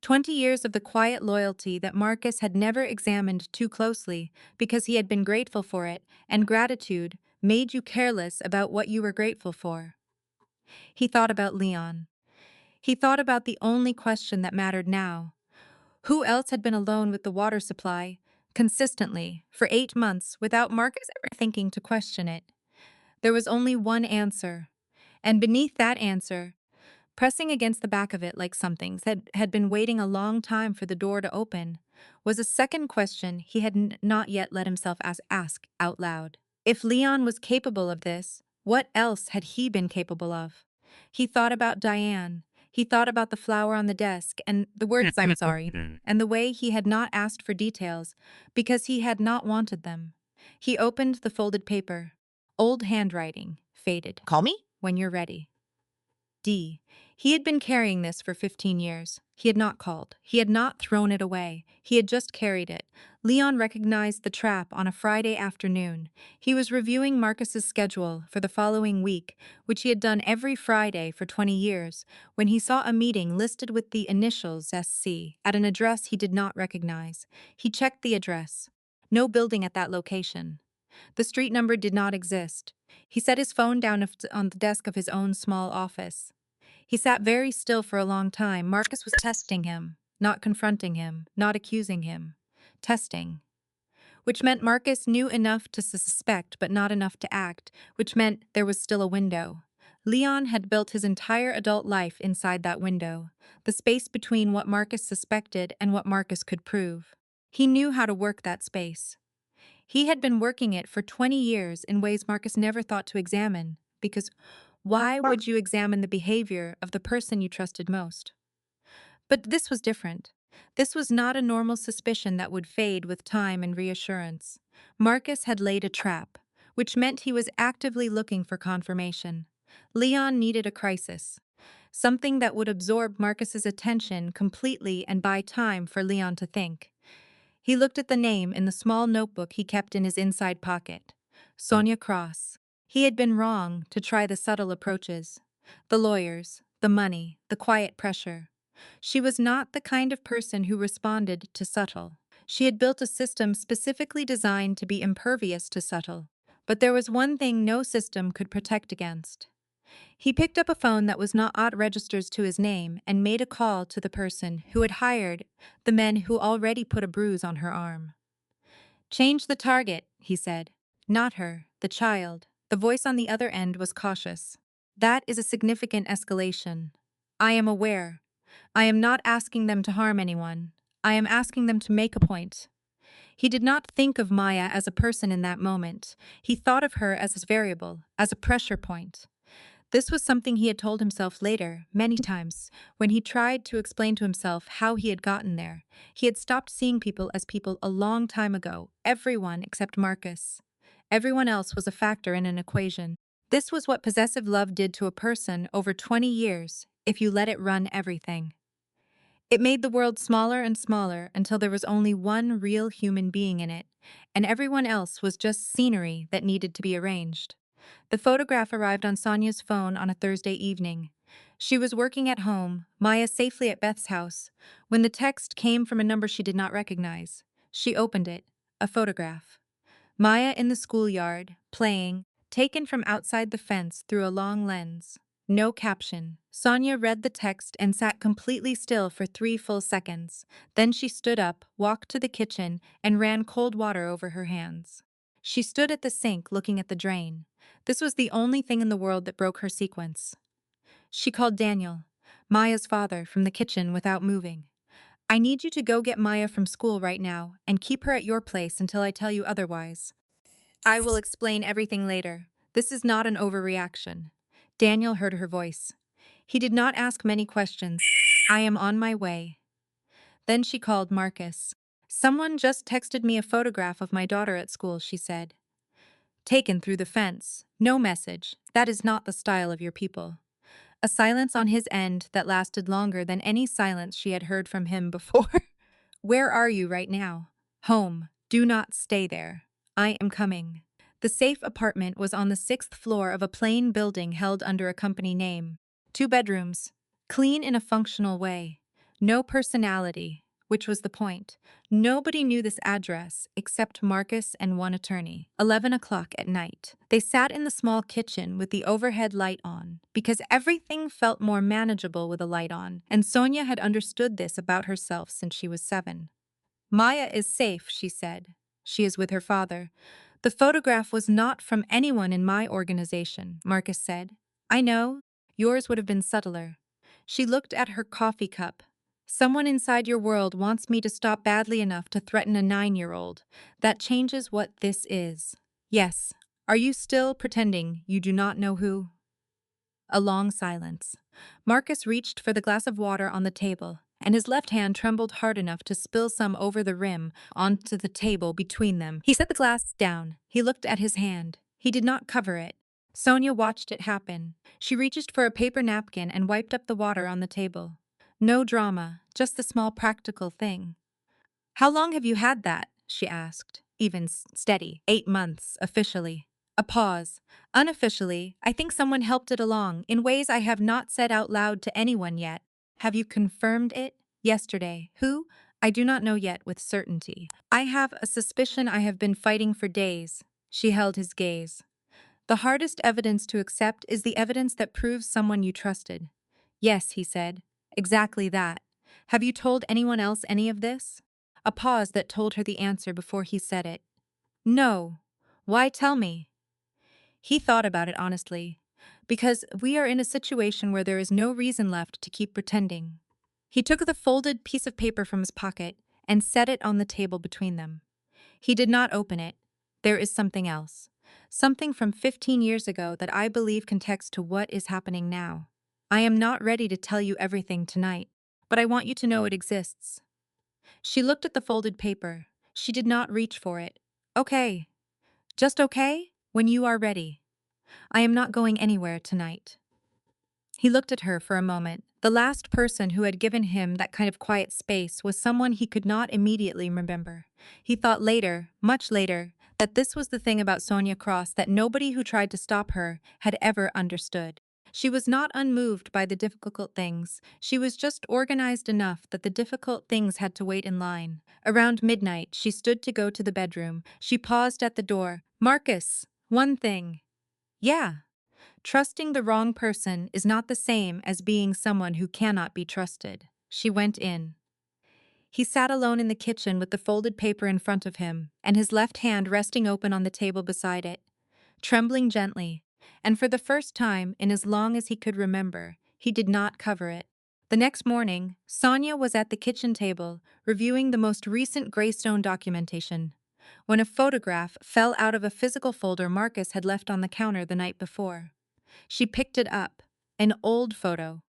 20 years of the quiet loyalty that Marcus had never examined too closely because he had been grateful for it, and gratitude made you careless about what you were grateful for. He thought about Leon. He thought about the only question that mattered now. Who else had been alone with the water supply, consistently, for 8 months, without Marcus ever thinking to question it? There was only one answer, and beneath that answer, pressing against the back of it like something that had been waiting a long time for the door to open, was a second question he had not yet let himself ask out loud. If Leon was capable of this, what else had he been capable of? He thought about Diane. He thought about the flower on the desk and the words "I'm sorry" and the way he had not asked for details because he had not wanted them. He opened the folded paper. Old handwriting, faded. Call me? When you're ready. D. He had been carrying this for 15 years. He had not called. He had not thrown it away. He had just carried it. Leon recognized the trap on a Friday afternoon. He was reviewing Marcus's schedule for the following week, which he had done every Friday for 20 years, when he saw a meeting listed with the initials SC at an address he did not recognize. He checked the address. No building at that location. The street number did not exist. He set his phone down on the desk of his own small office. He sat very still for a long time. Marcus was testing him, not confronting him, not accusing him. Testing. Which meant Marcus knew enough to suspect but not enough to act, which meant there was still a window. Leon had built his entire adult life inside that window, the space between what Marcus suspected and what Marcus could prove. He knew how to work that space. He had been working it for 20 years in ways Marcus never thought to examine, because why would you examine the behavior of the person you trusted most? But this was different. This was not a normal suspicion that would fade with time and reassurance. Marcus had laid a trap, which meant he was actively looking for confirmation. Leon needed a crisis, something that would absorb Marcus's attention completely and buy time for Leon to think. He looked at the name in the small notebook he kept in his inside pocket. Sonia Cross. He had been wrong to try the subtle approaches. The lawyers, the money, the quiet pressure. She was not the kind of person who responded to subtle. She had built a system specifically designed to be impervious to subtle. But there was one thing no system could protect against. He picked up a phone that was not odd registers to his name and made a call to the person who had hired the men who already put a bruise on her arm. "Change the target," he said. "Not her, the child." The voice on the other end was cautious. "That is a significant escalation. I am aware. I am not asking them to harm anyone. I am asking them to make a point." He did not think of Maya as a person in that moment. He thought of her as a variable, as a pressure point. This was something he had told himself later, many times, when he tried to explain to himself how he had gotten there. He had stopped seeing people as people a long time ago, everyone except Marcus. Everyone else was a factor in an equation. This was what possessive love did to a person over 20 years, if you let it run everything. It made the world smaller and smaller until there was only one real human being in it, and everyone else was just scenery that needed to be arranged. The photograph arrived on Sonia's phone on a Thursday evening. She was working at home, Maya safely at Beth's house, when the text came from a number she did not recognize. She opened it. A photograph. Maya in the schoolyard, playing, taken from outside the fence through a long lens. No caption. Sonia read the text and sat completely still for 3 full seconds. Then she stood up, walked to the kitchen, and ran cold water over her hands. She stood at the sink looking at the drain. This was the only thing in the world that broke her sequence. She called Daniel, Maya's father, from the kitchen without moving. "I need you to go get Maya from school right now and keep her at your place until I tell you otherwise. I will explain everything later. This is not an overreaction." Daniel heard her voice. He did not ask many questions. "I am on my way." Then she called Marcus. "Someone just texted me a photograph of my daughter at school," she said. taken through the fence. No message. That is not the style of your people. A silence on his end that lasted longer than any silence she had heard from him before. Where are you right now? Home. Do not stay there. I am coming. The safe apartment was on the 6th floor of a plain building held under a company name. 2 bedrooms. Clean in a functional way. No personality, which was the point. Nobody knew this address except Marcus and one attorney. 11 o'clock at night. They sat in the small kitchen with the overhead light on, because everything felt more manageable with a light on, and Sonia had understood this about herself since she was 7. Maya is safe, she said. She is with her father. The photograph was not from anyone in my organization, Marcus said. I know. Yours would have been subtler. She looked at her coffee cup. Someone inside your world wants me to stop badly enough to threaten a 9-year-old. That changes what this is. Yes. Are you still pretending you do not know who? A long silence. Marcus reached for the glass of water on the table, and his left hand trembled hard enough to spill some over the rim onto the table between them. He set the glass down. He looked at his hand. He did not cover it. Sonia watched it happen. She reached for a paper napkin and wiped up the water on the table. No drama, just the small practical thing. How long have you had that? She asked. Even steady. 8 months, officially. A pause. Unofficially, I think someone helped it along, in ways I have not said out loud to anyone yet. Have you confirmed it? Yesterday. Who? I do not know yet with certainty. I have a suspicion I have been fighting for days. She held his gaze. The hardest evidence to accept is the evidence that proves someone you trusted. Yes, he said. Exactly that. Have you told anyone else any of this? A pause that told her the answer before he said it. No. Why tell me? He thought about it honestly. Because we are in a situation where there is no reason left to keep pretending. He took the folded piece of paper from his pocket and set it on the table between them. He did not open it. There is something else. Something from 15 years ago that I believe connects to what is happening now. I am not ready to tell you everything tonight, but I want you to know it exists. She looked at the folded paper. She did not reach for it. Okay. Just okay? When you are ready. I am not going anywhere tonight. He looked at her for a moment. The last person who had given him that kind of quiet space was someone he could not immediately remember. He thought later, much later, that this was the thing about Sonia Cross that nobody who tried to stop her had ever understood. She was not unmoved by the difficult things. She was just organized enough that the difficult things had to wait in line. Around midnight, she stood to go to the bedroom. She paused at the door. Marcus, one thing. Yeah. Trusting the wrong person is not the same as being someone who cannot be trusted. She went in. He sat alone in the kitchen with the folded paper in front of him, and his left hand resting open on the table beside it, trembling gently, and for the first time in as long as he could remember, he did not cover it. The next morning, Sonia was at the kitchen table, reviewing the most recent Greystone documentation, when a photograph fell out of a physical folder Marcus had left on the counter the night before. She picked it up. An old photo.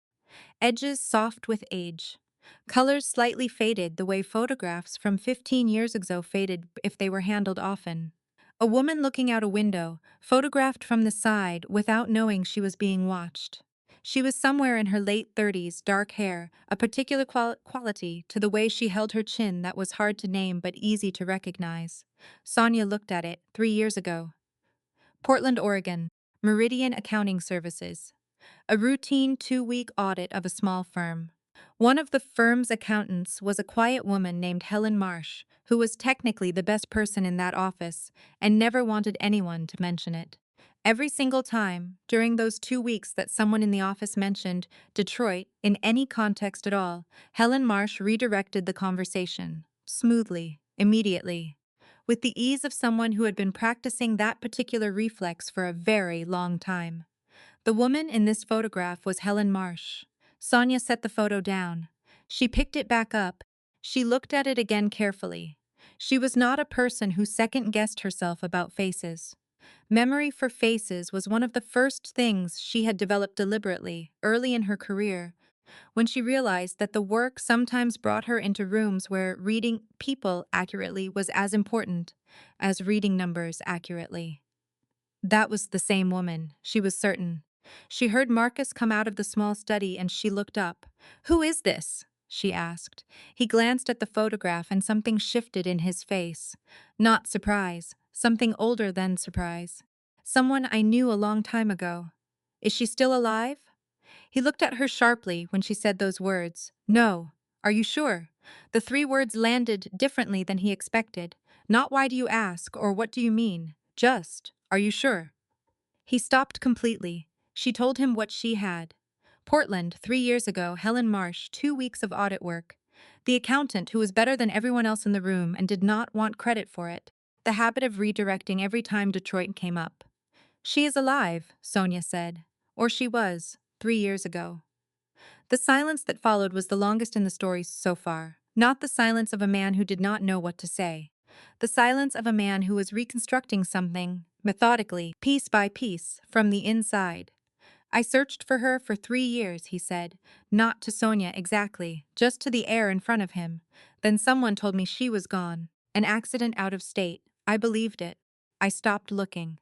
Edges soft with age. Colors slightly faded the way photographs from 15 years ago faded if they were handled often. A woman looking out a window, photographed from the side without knowing she was being watched. She was somewhere in her late 30s, dark hair, a particular quality to the way she held her chin that was hard to name but easy to recognize. Sonia looked at it 3 years ago. Portland, Oregon. Meridian Accounting Services. A routine 2-week audit of a small firm. One of the firm's accountants was a quiet woman named Helen Marsh, who was technically the best person in that office and never wanted anyone to mention it. Every single time, during those 2 weeks that someone in the office mentioned Detroit in any context at all, Helen Marsh redirected the conversation, smoothly, immediately, with the ease of someone who had been practicing that particular reflex for a very long time. The woman in this photograph was Helen Marsh. Sonia set the photo down. She picked it back up. She looked at it again carefully. She was not a person who second-guessed herself about faces. Memory for faces was one of the first things she had developed deliberately, early in her career, when she realized that the work sometimes brought her into rooms where reading people accurately was as important as reading numbers accurately. That was the same woman, she was certain. She heard Marcus come out of the small study and she looked up. "Who is this?" she asked. He glanced at the photograph and something shifted in his face. Not surprise, something older than surprise. "Someone I knew a long time ago." "Is she still alive?" He looked at her sharply when she said those words. "No." "Are you sure?" The three words landed differently than he expected. Not "why do you ask" or "what do you mean?" Just, "Are you sure?" He stopped completely. She told him what she had. Portland, 3 years ago, Helen Marsh, 2 weeks of audit work. The accountant who was better than everyone else in the room and did not want credit for it. The habit of redirecting every time Detroit came up. "She is alive," Sonia said. Or she was, 3 years ago. The silence that followed was the longest in the story so far. Not the silence of a man who did not know what to say. The silence of a man who was reconstructing something, methodically, piece by piece, from the inside. "I searched for her for 3 years," he said. Not to Sonia exactly, just to the air in front of him. Then someone told me she was gone. An accident out of state. I believed it. I stopped looking.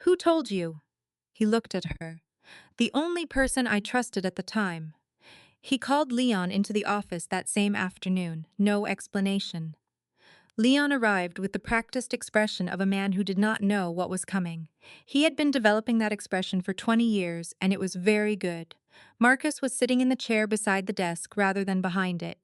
"Who told you?" He looked at her. "The only person I trusted at the time." He called Leon into the office that same afternoon. No explanation. Leon arrived with the practiced expression of a man who did not know what was coming. He had been developing that expression for 20 years, and it was very good. Marcus was sitting in the chair beside the desk rather than behind it.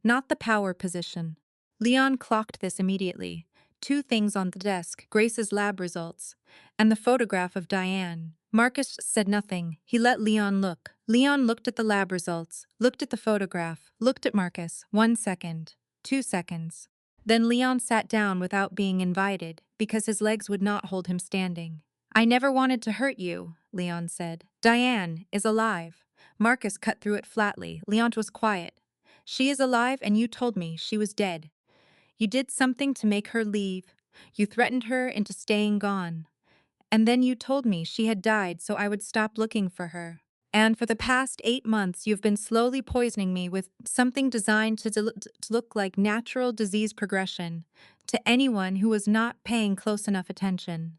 Not the power position. Leon clocked this immediately. Two things on the desk, Grace's lab results, and the photograph of Diane. Marcus said nothing. He let Leon look. Leon looked at the lab results, looked at the photograph, looked at Marcus. 1 second. 2 seconds. Then Leon sat down without being invited, because his legs would not hold him standing. "I never wanted to hurt you," Leon said. "Diane is alive." Marcus cut through it flatly. Leon was quiet. "She is alive and you told me she was dead. You did something to make her leave. You threatened her into staying gone. And then you told me she had died so I would stop looking for her. And for the past 8 months, you've been slowly poisoning me with something designed to look like natural disease progression to anyone who was not paying close enough attention.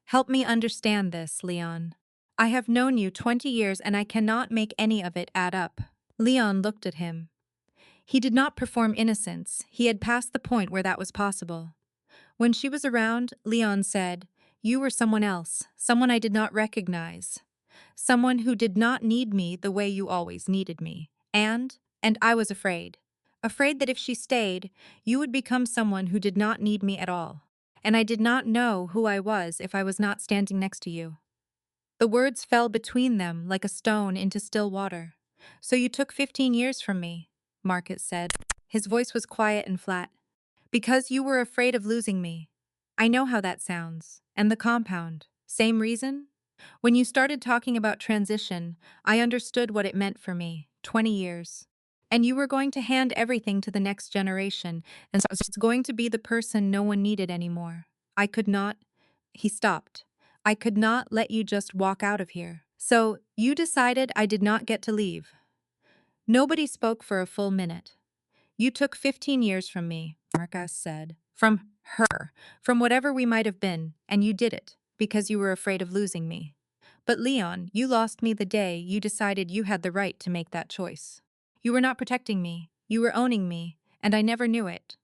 Help me understand this, Leon. I have known you 20 years and I cannot make any of it add up." Leon looked at him. He did not perform innocence. He had passed the point where that was possible. When she was around, Leon said, "You were someone else, someone I did not recognize. Someone who did not need me the way you always needed me. And I was afraid. Afraid that if she stayed, you would become someone who did not need me at all. And I did not know who I was if I was not standing next to you." The words fell between them like a stone into still water. "So you took 15 years from me," Marcus said. His voice was quiet and flat. "Because you were afraid of losing me. I know how that sounds. And the compound. Same reason? When you started talking about transition, I understood what it meant for me. 20 years. And you were going to hand everything to the next generation, and so I was going to be the person no one needed anymore. I could not." He stopped. "I could not let you just walk out of here. So, you decided I did not get to leave." Nobody spoke for a full minute. "You took 15 years from me," Marcus said. "From her. From whatever we might have been, and you did it, because you were afraid of losing me. But Leon, you lost me the day you decided you had the right to make that choice. You were not protecting me, you were owning me, and I never knew it."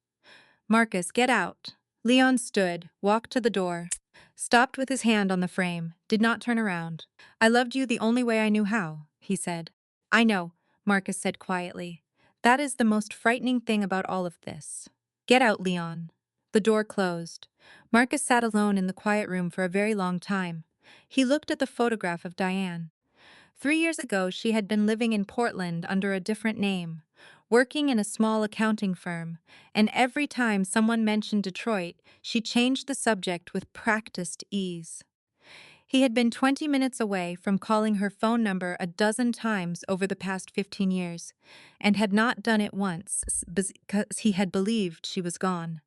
"Marcus, get out." Leon stood, walked to the door, stopped with his hand on the frame, did not turn around. "I loved you the only way I knew how," he said. "I know," Marcus said quietly. "That is the most frightening thing about all of this. Get out, Leon." The door closed. Marcus sat alone in the quiet room for a very long time. He looked at the photograph of Diane. 3 years ago, she had been living in Portland under a different name, working in a small accounting firm, and every time someone mentioned Detroit, she changed the subject with practiced ease. He had been 20 minutes away from calling her phone number a dozen times over the past 15 years, and had not done it once because he had believed she was gone.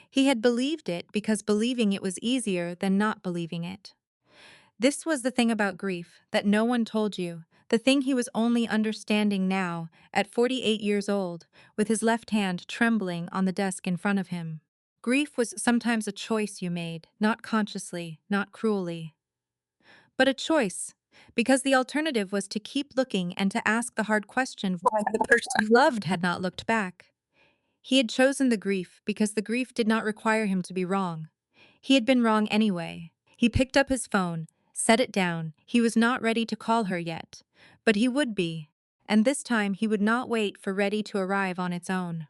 He had believed it because believing it was easier than not believing it. This was the thing about grief that no one told you, the thing he was only understanding now, at 48 years old, with his left hand trembling on the desk in front of him. Grief was sometimes a choice you made, not consciously, not cruelly, but a choice, because the alternative was to keep looking and to ask the hard question why the person you loved had not looked back. He had chosen the grief because the grief did not require him to be wrong. He had been wrong anyway. He picked up his phone, set it down. He was not ready to call her yet, but he would be. And this time he would not wait for ready to arrive on its own.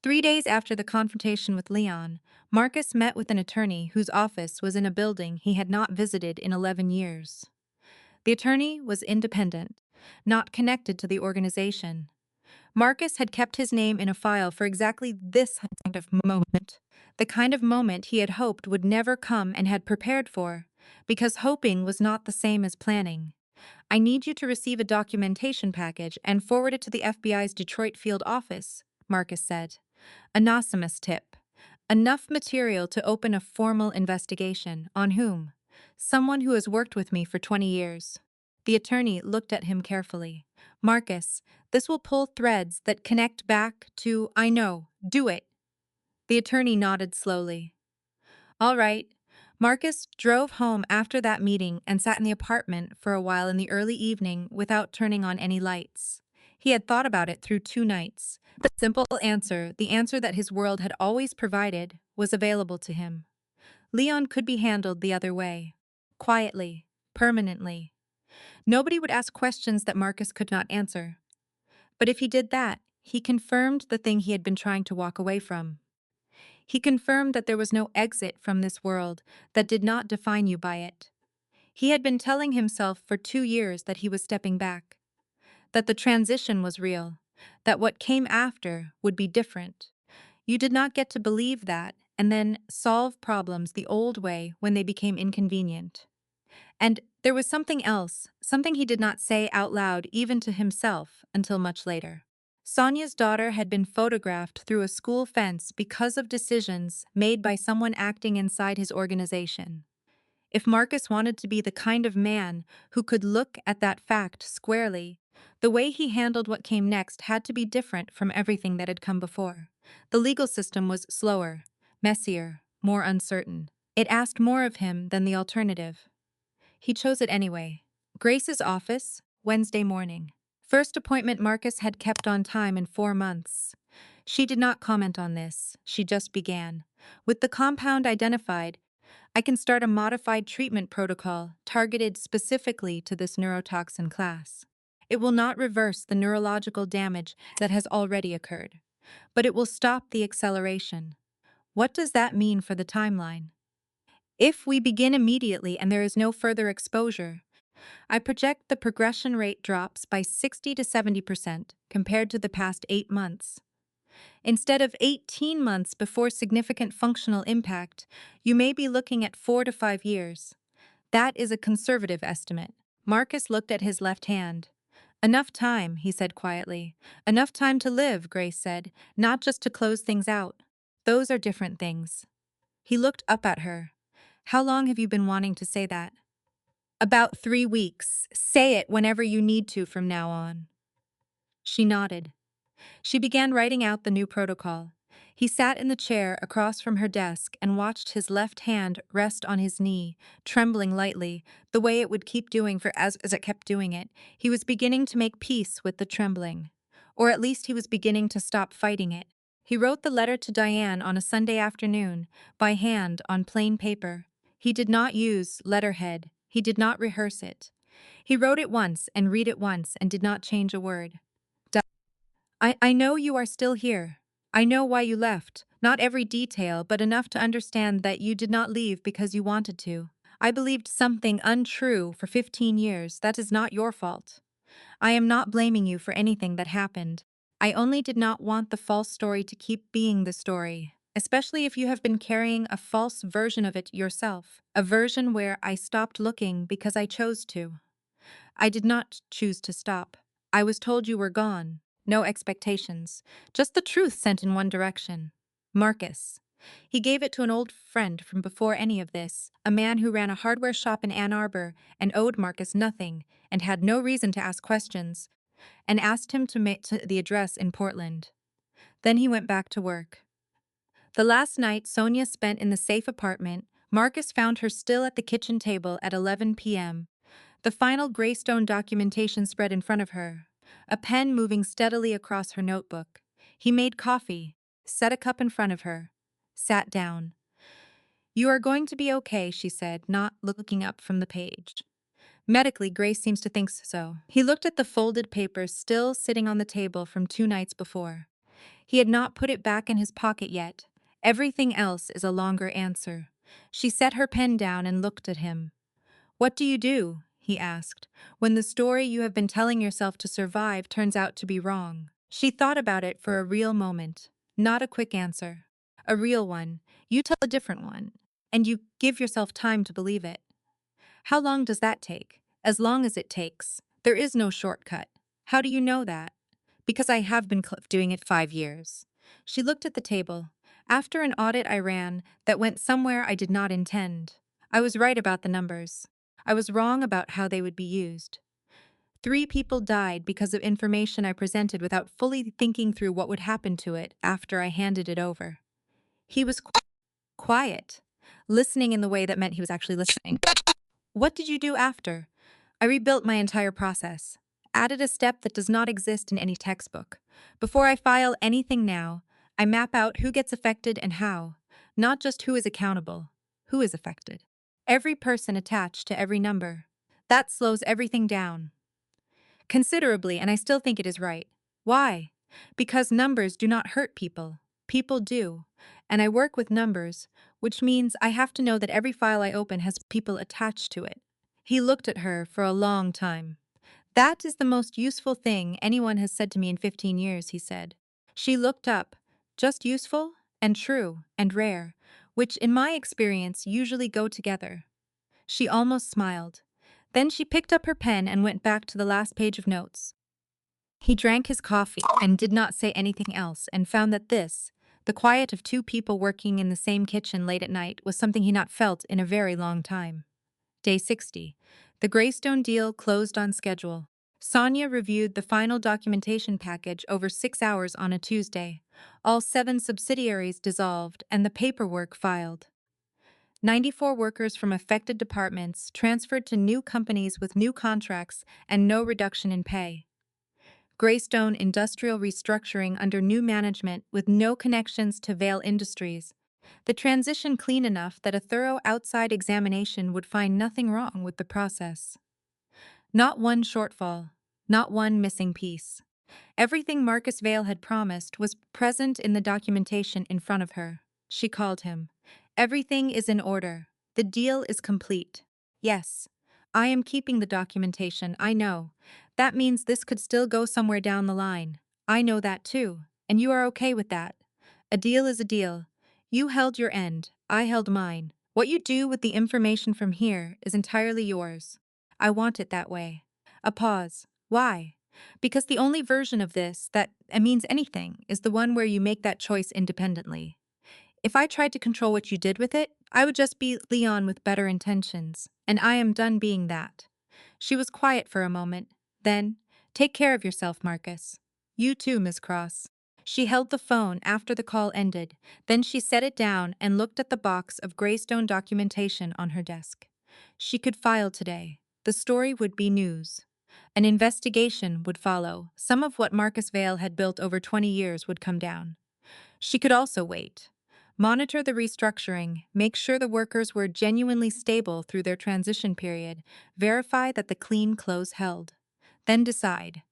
3 days after the confrontation with Leon, Marcus met with an attorney whose office was in a building he had not visited in 11 years. The attorney was independent, not connected to the organization. Marcus had kept his name in a file for exactly this kind of moment, the kind of moment he had hoped would never come and had prepared for, because hoping was not the same as planning. I need you to receive a documentation package and forward it to the FBI's Detroit field office, Marcus said. Anonymous tip. Enough material to open a formal investigation. On whom? Someone who has worked with me for 20 years. The attorney looked at him carefully. Marcus, this will pull threads that connect back to I know. Do it. The attorney nodded slowly. All right. Marcus drove home after that meeting and sat in the apartment for a while in the early evening without turning on any lights. He had thought about it through 2 nights. The simple answer, the answer that his world had always provided, was available to him. Leon could be handled the other way. Quietly. Permanently. Nobody would ask questions that Marcus could not answer. But if he did that, he confirmed the thing he had been trying to walk away from. He confirmed that there was no exit from this world that did not define you by it. He had been telling himself for 2 years that he was stepping back, that the transition was real, that what came after would be different. You did not get to believe that and then solve problems the old way when they became inconvenient. And there was something else, something he did not say out loud even to himself until much later. Sonia's daughter had been photographed through a school fence because of decisions made by someone acting inside his organization. If Marcus wanted to be the kind of man who could look at that fact squarely, the way he handled what came next had to be different from everything that had come before. The legal system was slower, messier, more uncertain. It asked more of him than the alternative. He chose it anyway. Grace's office, Wednesday morning. First appointment Marcus had kept on time in 4 months. She did not comment on this. She just began. With the compound identified, I can start a modified treatment protocol targeted specifically to this neurotoxin class. It will not reverse the neurological damage that has already occurred, but it will stop the acceleration. What does that mean for the timeline? If we begin immediately and there is no further exposure, I project the progression rate drops by 60 to 70% compared to the past 8 months. Instead of 18 months before significant functional impact, you may be looking at 4 to 5 years. That is a conservative estimate. Marcus looked at his left hand. Enough time, he said quietly. Enough time to live, Grace said, not just to close things out. Those are different things. He looked up at her. How long have you been wanting to say that? About 3 weeks. Say it whenever you need to from now on. She nodded. She began writing out the new protocol. He sat in the chair across from her desk and watched his left hand rest on his knee, trembling lightly, the way it would keep doing for as it kept doing it. He was beginning to make peace with the trembling. Or at least he was beginning to stop fighting it. He wrote the letter to Diane on a Sunday afternoon, by hand on plain paper. He did not use letterhead. He did not rehearse it. He wrote it once and read it once and did not change a word. I know you are still here. I know why you left. Not every detail, but enough to understand that you did not leave because you wanted to. I believed something untrue for 15 years. That is not your fault. I am not blaming you for anything that happened. I only did not want the false story to keep being the story, especially if you have been carrying a false version of it yourself, a version where I stopped looking because I chose to. I did not choose to stop. I was told you were gone. No expectations. Just the truth sent in one direction. Marcus. He gave it to an old friend from before any of this, a man who ran a hardware shop in Ann Arbor and owed Marcus nothing and had no reason to ask questions, and asked him to make to the address in Portland. Then he went back to work. The last night Sonia spent in the safe apartment, Marcus found her still at the kitchen table at 11 p.m. The final Greystone documentation spread in front of her, a pen moving steadily across her notebook. He made coffee, set a cup in front of her, sat down. "You are going to be okay," she said, not looking up from the page. "Medically, Grace seems to think so." He looked at the folded papers still sitting on the table from 2 nights before. He had not put it back in his pocket yet. "Everything else is a longer answer." She set her pen down and looked at him. "What do you do?" he asked, "when the story you have been telling yourself to survive turns out to be wrong?" She thought about it for a real moment. Not a quick answer. A real one. You tell a different one, and you give yourself time to believe it. How long does that take? As long as it takes. There is no shortcut. How do you know that? Because I have been doing it 5 years. She looked at the table. "After an audit I ran that went somewhere I did not intend. I was right about the numbers. I was wrong about how they would be used. 3 people died because of information I presented without fully thinking through what would happen to it after I handed it over." He was quiet, listening in the way that meant he was actually listening. "What did you do after?" "I rebuilt my entire process. Added a step that does not exist in any textbook. Before I file anything now, I map out who gets affected and how. Not just who is accountable, who is affected. Every person attached to every number. That slows everything down considerably, and I still think it is right. Why? Because numbers do not hurt people. People do. And I work with numbers, which means I have to know that every file I open has people attached to it." He looked at her for a long time. "That is the most useful thing anyone has said to me in 15 years, he said. She looked up. "Just useful, and true, and rare, which in my experience usually go together." She almost smiled. Then she picked up her pen and went back to the last page of notes. He drank his coffee and did not say anything else, and found that this, the quiet of 2 people working in the same kitchen late at night, was something he not felt in a very long time. Day 60. The Greystone deal closed on schedule. Sonia reviewed the final documentation package over 6 hours on a Tuesday. All 7 subsidiaries dissolved and the paperwork filed. 94 workers from affected departments transferred to new companies with new contracts and no reduction in pay. Greystone industrial restructuring under new management with no connections to Vale Industries. The transition clean enough that a thorough outside examination would find nothing wrong with the process. Not one shortfall, not one missing piece. Everything Marcus Vale had promised was present in the documentation in front of her. She called him. "Everything is in order. The deal is complete." "Yes. I am keeping the documentation, I know. That means this could still go somewhere down the line. I know that too, and you are okay with that. A deal is a deal. You held your end, I held mine. What you do with the information from here is entirely yours. I want it that way." A pause. "Why?" "Because the only version of this that means anything is the one where you make that choice independently. If I tried to control what you did with it, I would just be Leon with better intentions, and I am done being that." She was quiet for a moment. Then, "Take care of yourself, Marcus." "You too, Miss Cross." She held the phone after the call ended. Then she set it down and looked at the box of Greystone documentation on her desk. She could file today. The story would be news. An investigation would follow. Some of what Marcus Vale had built over 20 years would come down. She could also wait. Monitor the restructuring, make sure the workers were genuinely stable through their transition period, verify that the clean close held. Then decide.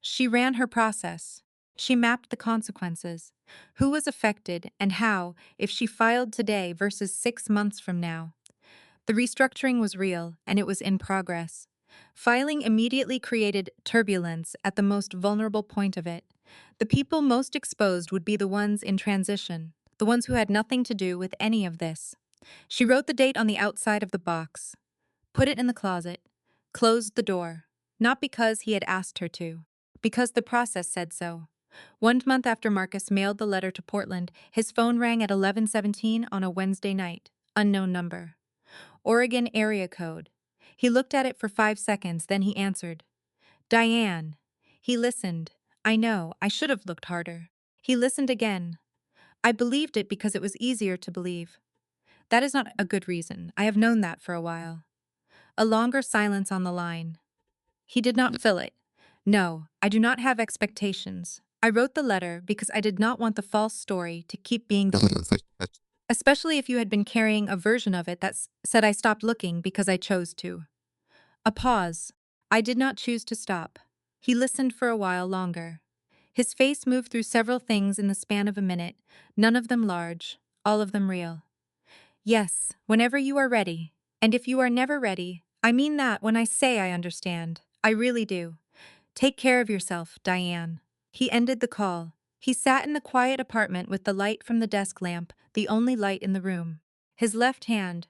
She ran her process. She mapped the consequences. Who was affected and how if she filed today versus 6 months from now. The restructuring was real, and it was in progress. Filing immediately created turbulence at the most vulnerable point of it. The people most exposed would be the ones in transition, the ones who had nothing to do with any of this. She wrote the date on the outside of the box, put it in the closet, closed the door, not because he had asked her to, because the process said so. 1 month after Marcus mailed the letter to Portland, his phone rang at 11:17 on a Wednesday night. Unknown number. Oregon area code. He looked at it for 5 seconds, then he answered. "Diane." He listened. "I know, I should have looked harder." He listened again. I believed it because it was easier to believe. That is not a good reason. I have known that for a while. A longer silence on the line. He did not fill it. No, I do not have expectations. I wrote the letter because I did not want the false story to keep being especially if you had been carrying a version of it that said I stopped looking because I chose to. A pause. I did not choose to stop. He listened for a while longer. His face moved through several things in the span of a minute, none of them large, all of them real. Yes, whenever you are ready. And if you are never ready, I mean that when I say I understand. I really do. Take care of yourself, Diane. He ended the call. He sat in the quiet apartment with the light from the desk lamp, the only light in the room. His left hand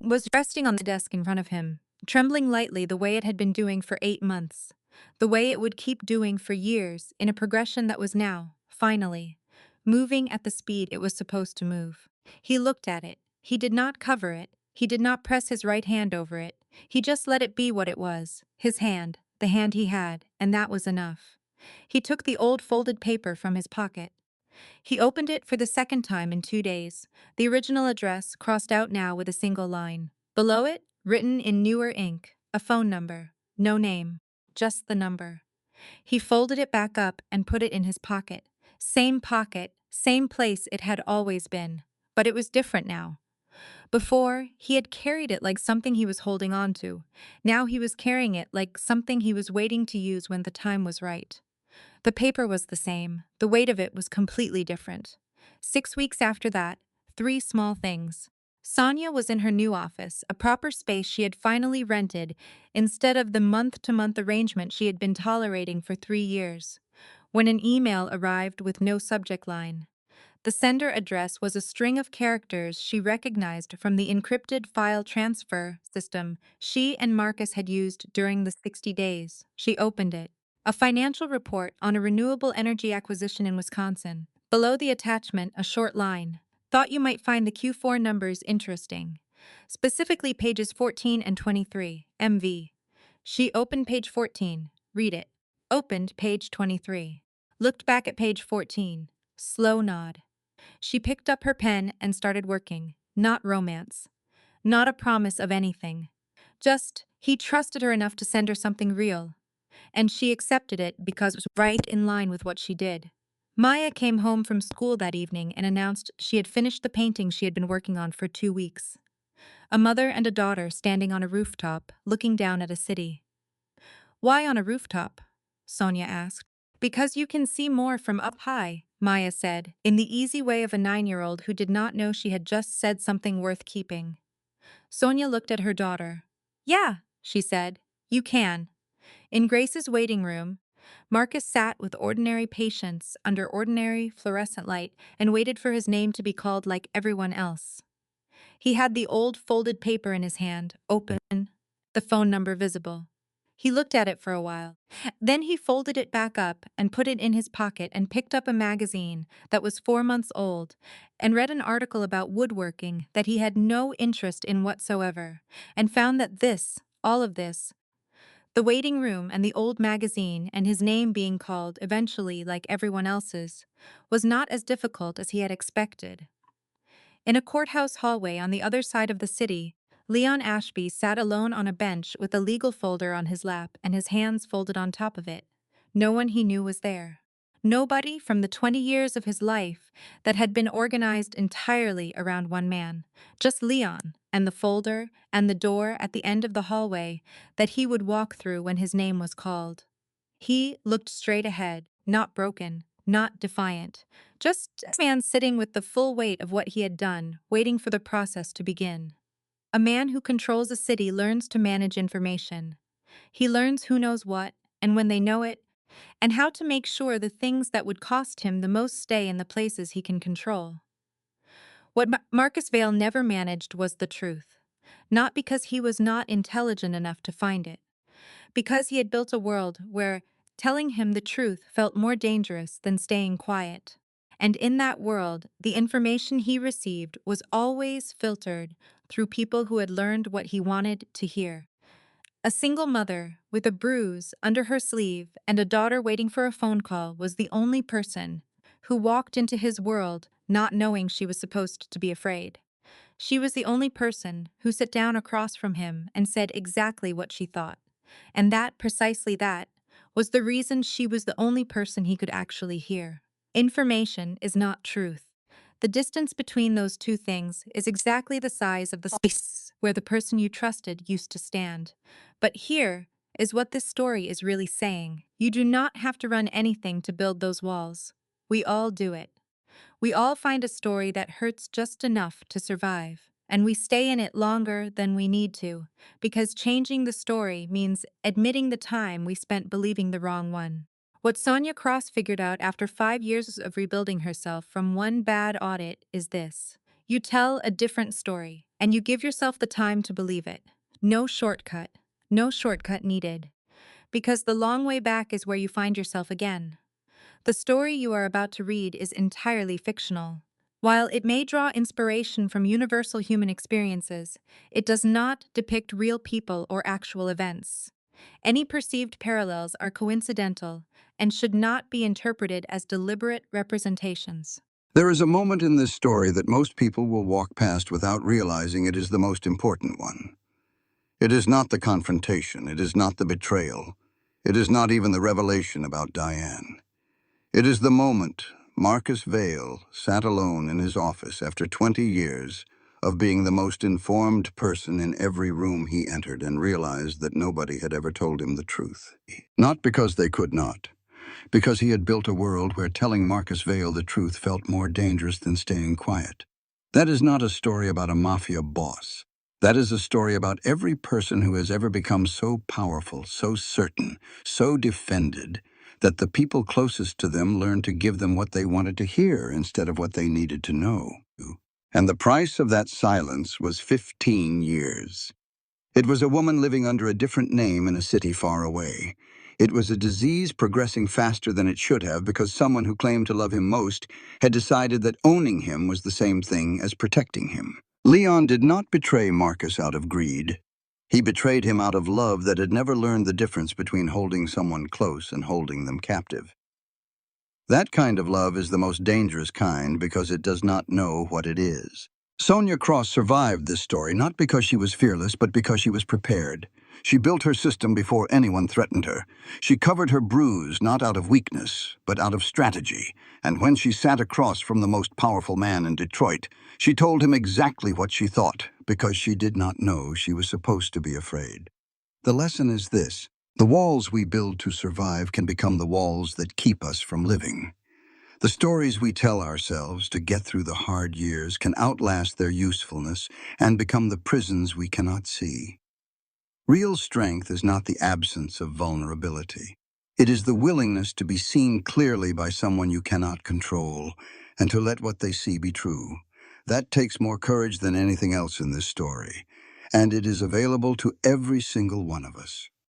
was resting on the desk in front of him, trembling lightly the way it had been doing for 8 months, the way it would keep doing for years in a progression that was now, finally, moving at the speed it was supposed to move. He looked at it. He did not cover it. He did not press his right hand over it. He just let it be what it was, his hand, the hand he had, and that was enough. He took the old folded paper from his pocket. He opened it for the second time in 2 days, the original address crossed out now with a single line. Below it, written in newer ink, a phone number. No name, just the number. He folded it back up and put it in his pocket. Pocket, same place it had always been. But it was different now. Before, he had carried it like something he was holding on to. Now he was carrying it like something he was waiting to use when the time was right. The paper was the same. The weight of it was completely different. 6 weeks after that, 3 small things. Sonia was in her new office, a proper space she had finally rented, instead of the month-to-month arrangement she had been tolerating for 3 years. When an email arrived with no subject line. The sender address was a string of characters she recognized from the encrypted file transfer system she and Marcus had used during the 60 days. She opened it. A financial report on a renewable energy acquisition in Wisconsin. Below the attachment, a short line. Thought you might find the Q4 numbers interesting. Specifically pages 14 and 23, MV. She opened page 14. Read it. Opened page 23. Looked back at page 14. Slow nod. She picked up her pen and started working. Not romance. Not a promise of anything. Just, he trusted her enough to send her something real. And she accepted it because it was right in line with what she did. Maya came home from school that evening and announced she had finished the painting she had been working on for 2 weeks. A mother and a daughter standing on a rooftop, looking down at a city. Why on a rooftop? Sonia asked. Because you can see more from up high, Maya said, in the easy way of a 9-year-old who did not know she had just said something worth keeping. Sonia looked at her daughter. Yeah, she said, you can. In Grace's waiting room, Marcus sat with ordinary patience under ordinary fluorescent light and waited for his name to be called like everyone else. He had the old folded paper in his hand, open, the phone number visible. He looked at it for a while. Then he folded it back up and put it in his pocket and picked up a magazine that was 4 months old and read an article about woodworking that he had no interest in whatsoever and found that all of this, the waiting room and the old magazine and his name being called eventually like everyone else's, was not as difficult as he had expected. In a courthouse hallway on the other side of the city, Leon Ashby sat alone on a bench with a legal folder on his lap and his hands folded on top of it. No one he knew was there. Nobody from the 20 years of his life that had been organized entirely around one man. Just Leon and the folder and the door at the end of the hallway that he would walk through when his name was called. He looked straight ahead, not broken, not defiant. Just a man sitting with the full weight of what he had done, waiting for the process to begin. A man who controls a city learns to manage information. He learns who knows what, and when they know it, and how to make sure the things that would cost him the most stay in the places he can control. What Marcus Vale never managed was the truth. Not because he was not intelligent enough to find it. Because he had built a world where telling him the truth felt more dangerous than staying quiet. And in that world, the information he received was always filtered through people who had learned what he wanted to hear. A single mother with a bruise under her sleeve and a daughter waiting for a phone call was the only person who walked into his world not knowing she was supposed to be afraid. She was the only person who sat down across from him and said exactly what she thought. And that, precisely that, was the reason she was the only person he could actually hear. Information is not truth. The distance between those two things is exactly the size of the space where the person you trusted used to stand. But here is what this story is really saying. You do not have to run anything to build those walls. We all do it. We all find a story that hurts just enough to survive, and we stay in it longer than we need to, because changing the story means admitting the time we spent believing the wrong one. What Sonia Cross figured out after 5 years of rebuilding herself from one bad audit is this. You tell a different story, and you give yourself the time to believe it. No shortcut. No shortcut needed. Because the long way back is where you find yourself again. The story you are about to read is entirely fictional. While it may draw inspiration from universal human experiences, it does not depict real people or actual events. Any perceived parallels are coincidental and should not be interpreted as deliberate representations. There is a moment in this story that most people will walk past without realizing it is the most important one. It is not the confrontation, it is not the betrayal, it is not even the revelation about Diane. It is the moment Marcus Vale sat alone in his office after 20 years of being the most informed person in every room he entered and realized that nobody had ever told him the truth. Not because they could not, because he had built a world where telling Marcus Vale the truth felt more dangerous than staying quiet. That is not a story about a mafia boss. That is a story about every person who has ever become so powerful, so certain, so defended, that the people closest to them learned to give them what they wanted to hear instead of what they needed to know. And the price of that silence was 15 years. It was a woman living under a different name in a city far away. It was a disease progressing faster than it should have because someone who claimed to love him most had decided that owning him was the same thing as protecting him. Leon did not betray Marcus out of greed. He betrayed him out of love that had never learned the difference between holding someone close and holding them captive. That kind of love is the most dangerous kind because it does not know what it is. Sonia Cross survived this story not because she was fearless, but because she was prepared. She built her system before anyone threatened her. She covered her bruise not out of weakness, but out of strategy. And when she sat across from the most powerful man in Detroit, she told him exactly what she thought, because she did not know she was supposed to be afraid. The lesson is this: the walls we build to survive can become the walls that keep us from living. The stories we tell ourselves to get through the hard years can outlast their usefulness and become the prisons we cannot see. Real strength is not the absence of vulnerability. It is the willingness to be seen clearly by someone you cannot control and to let what they see be true. That takes more courage than anything else in this story, and it is available to every single one of us.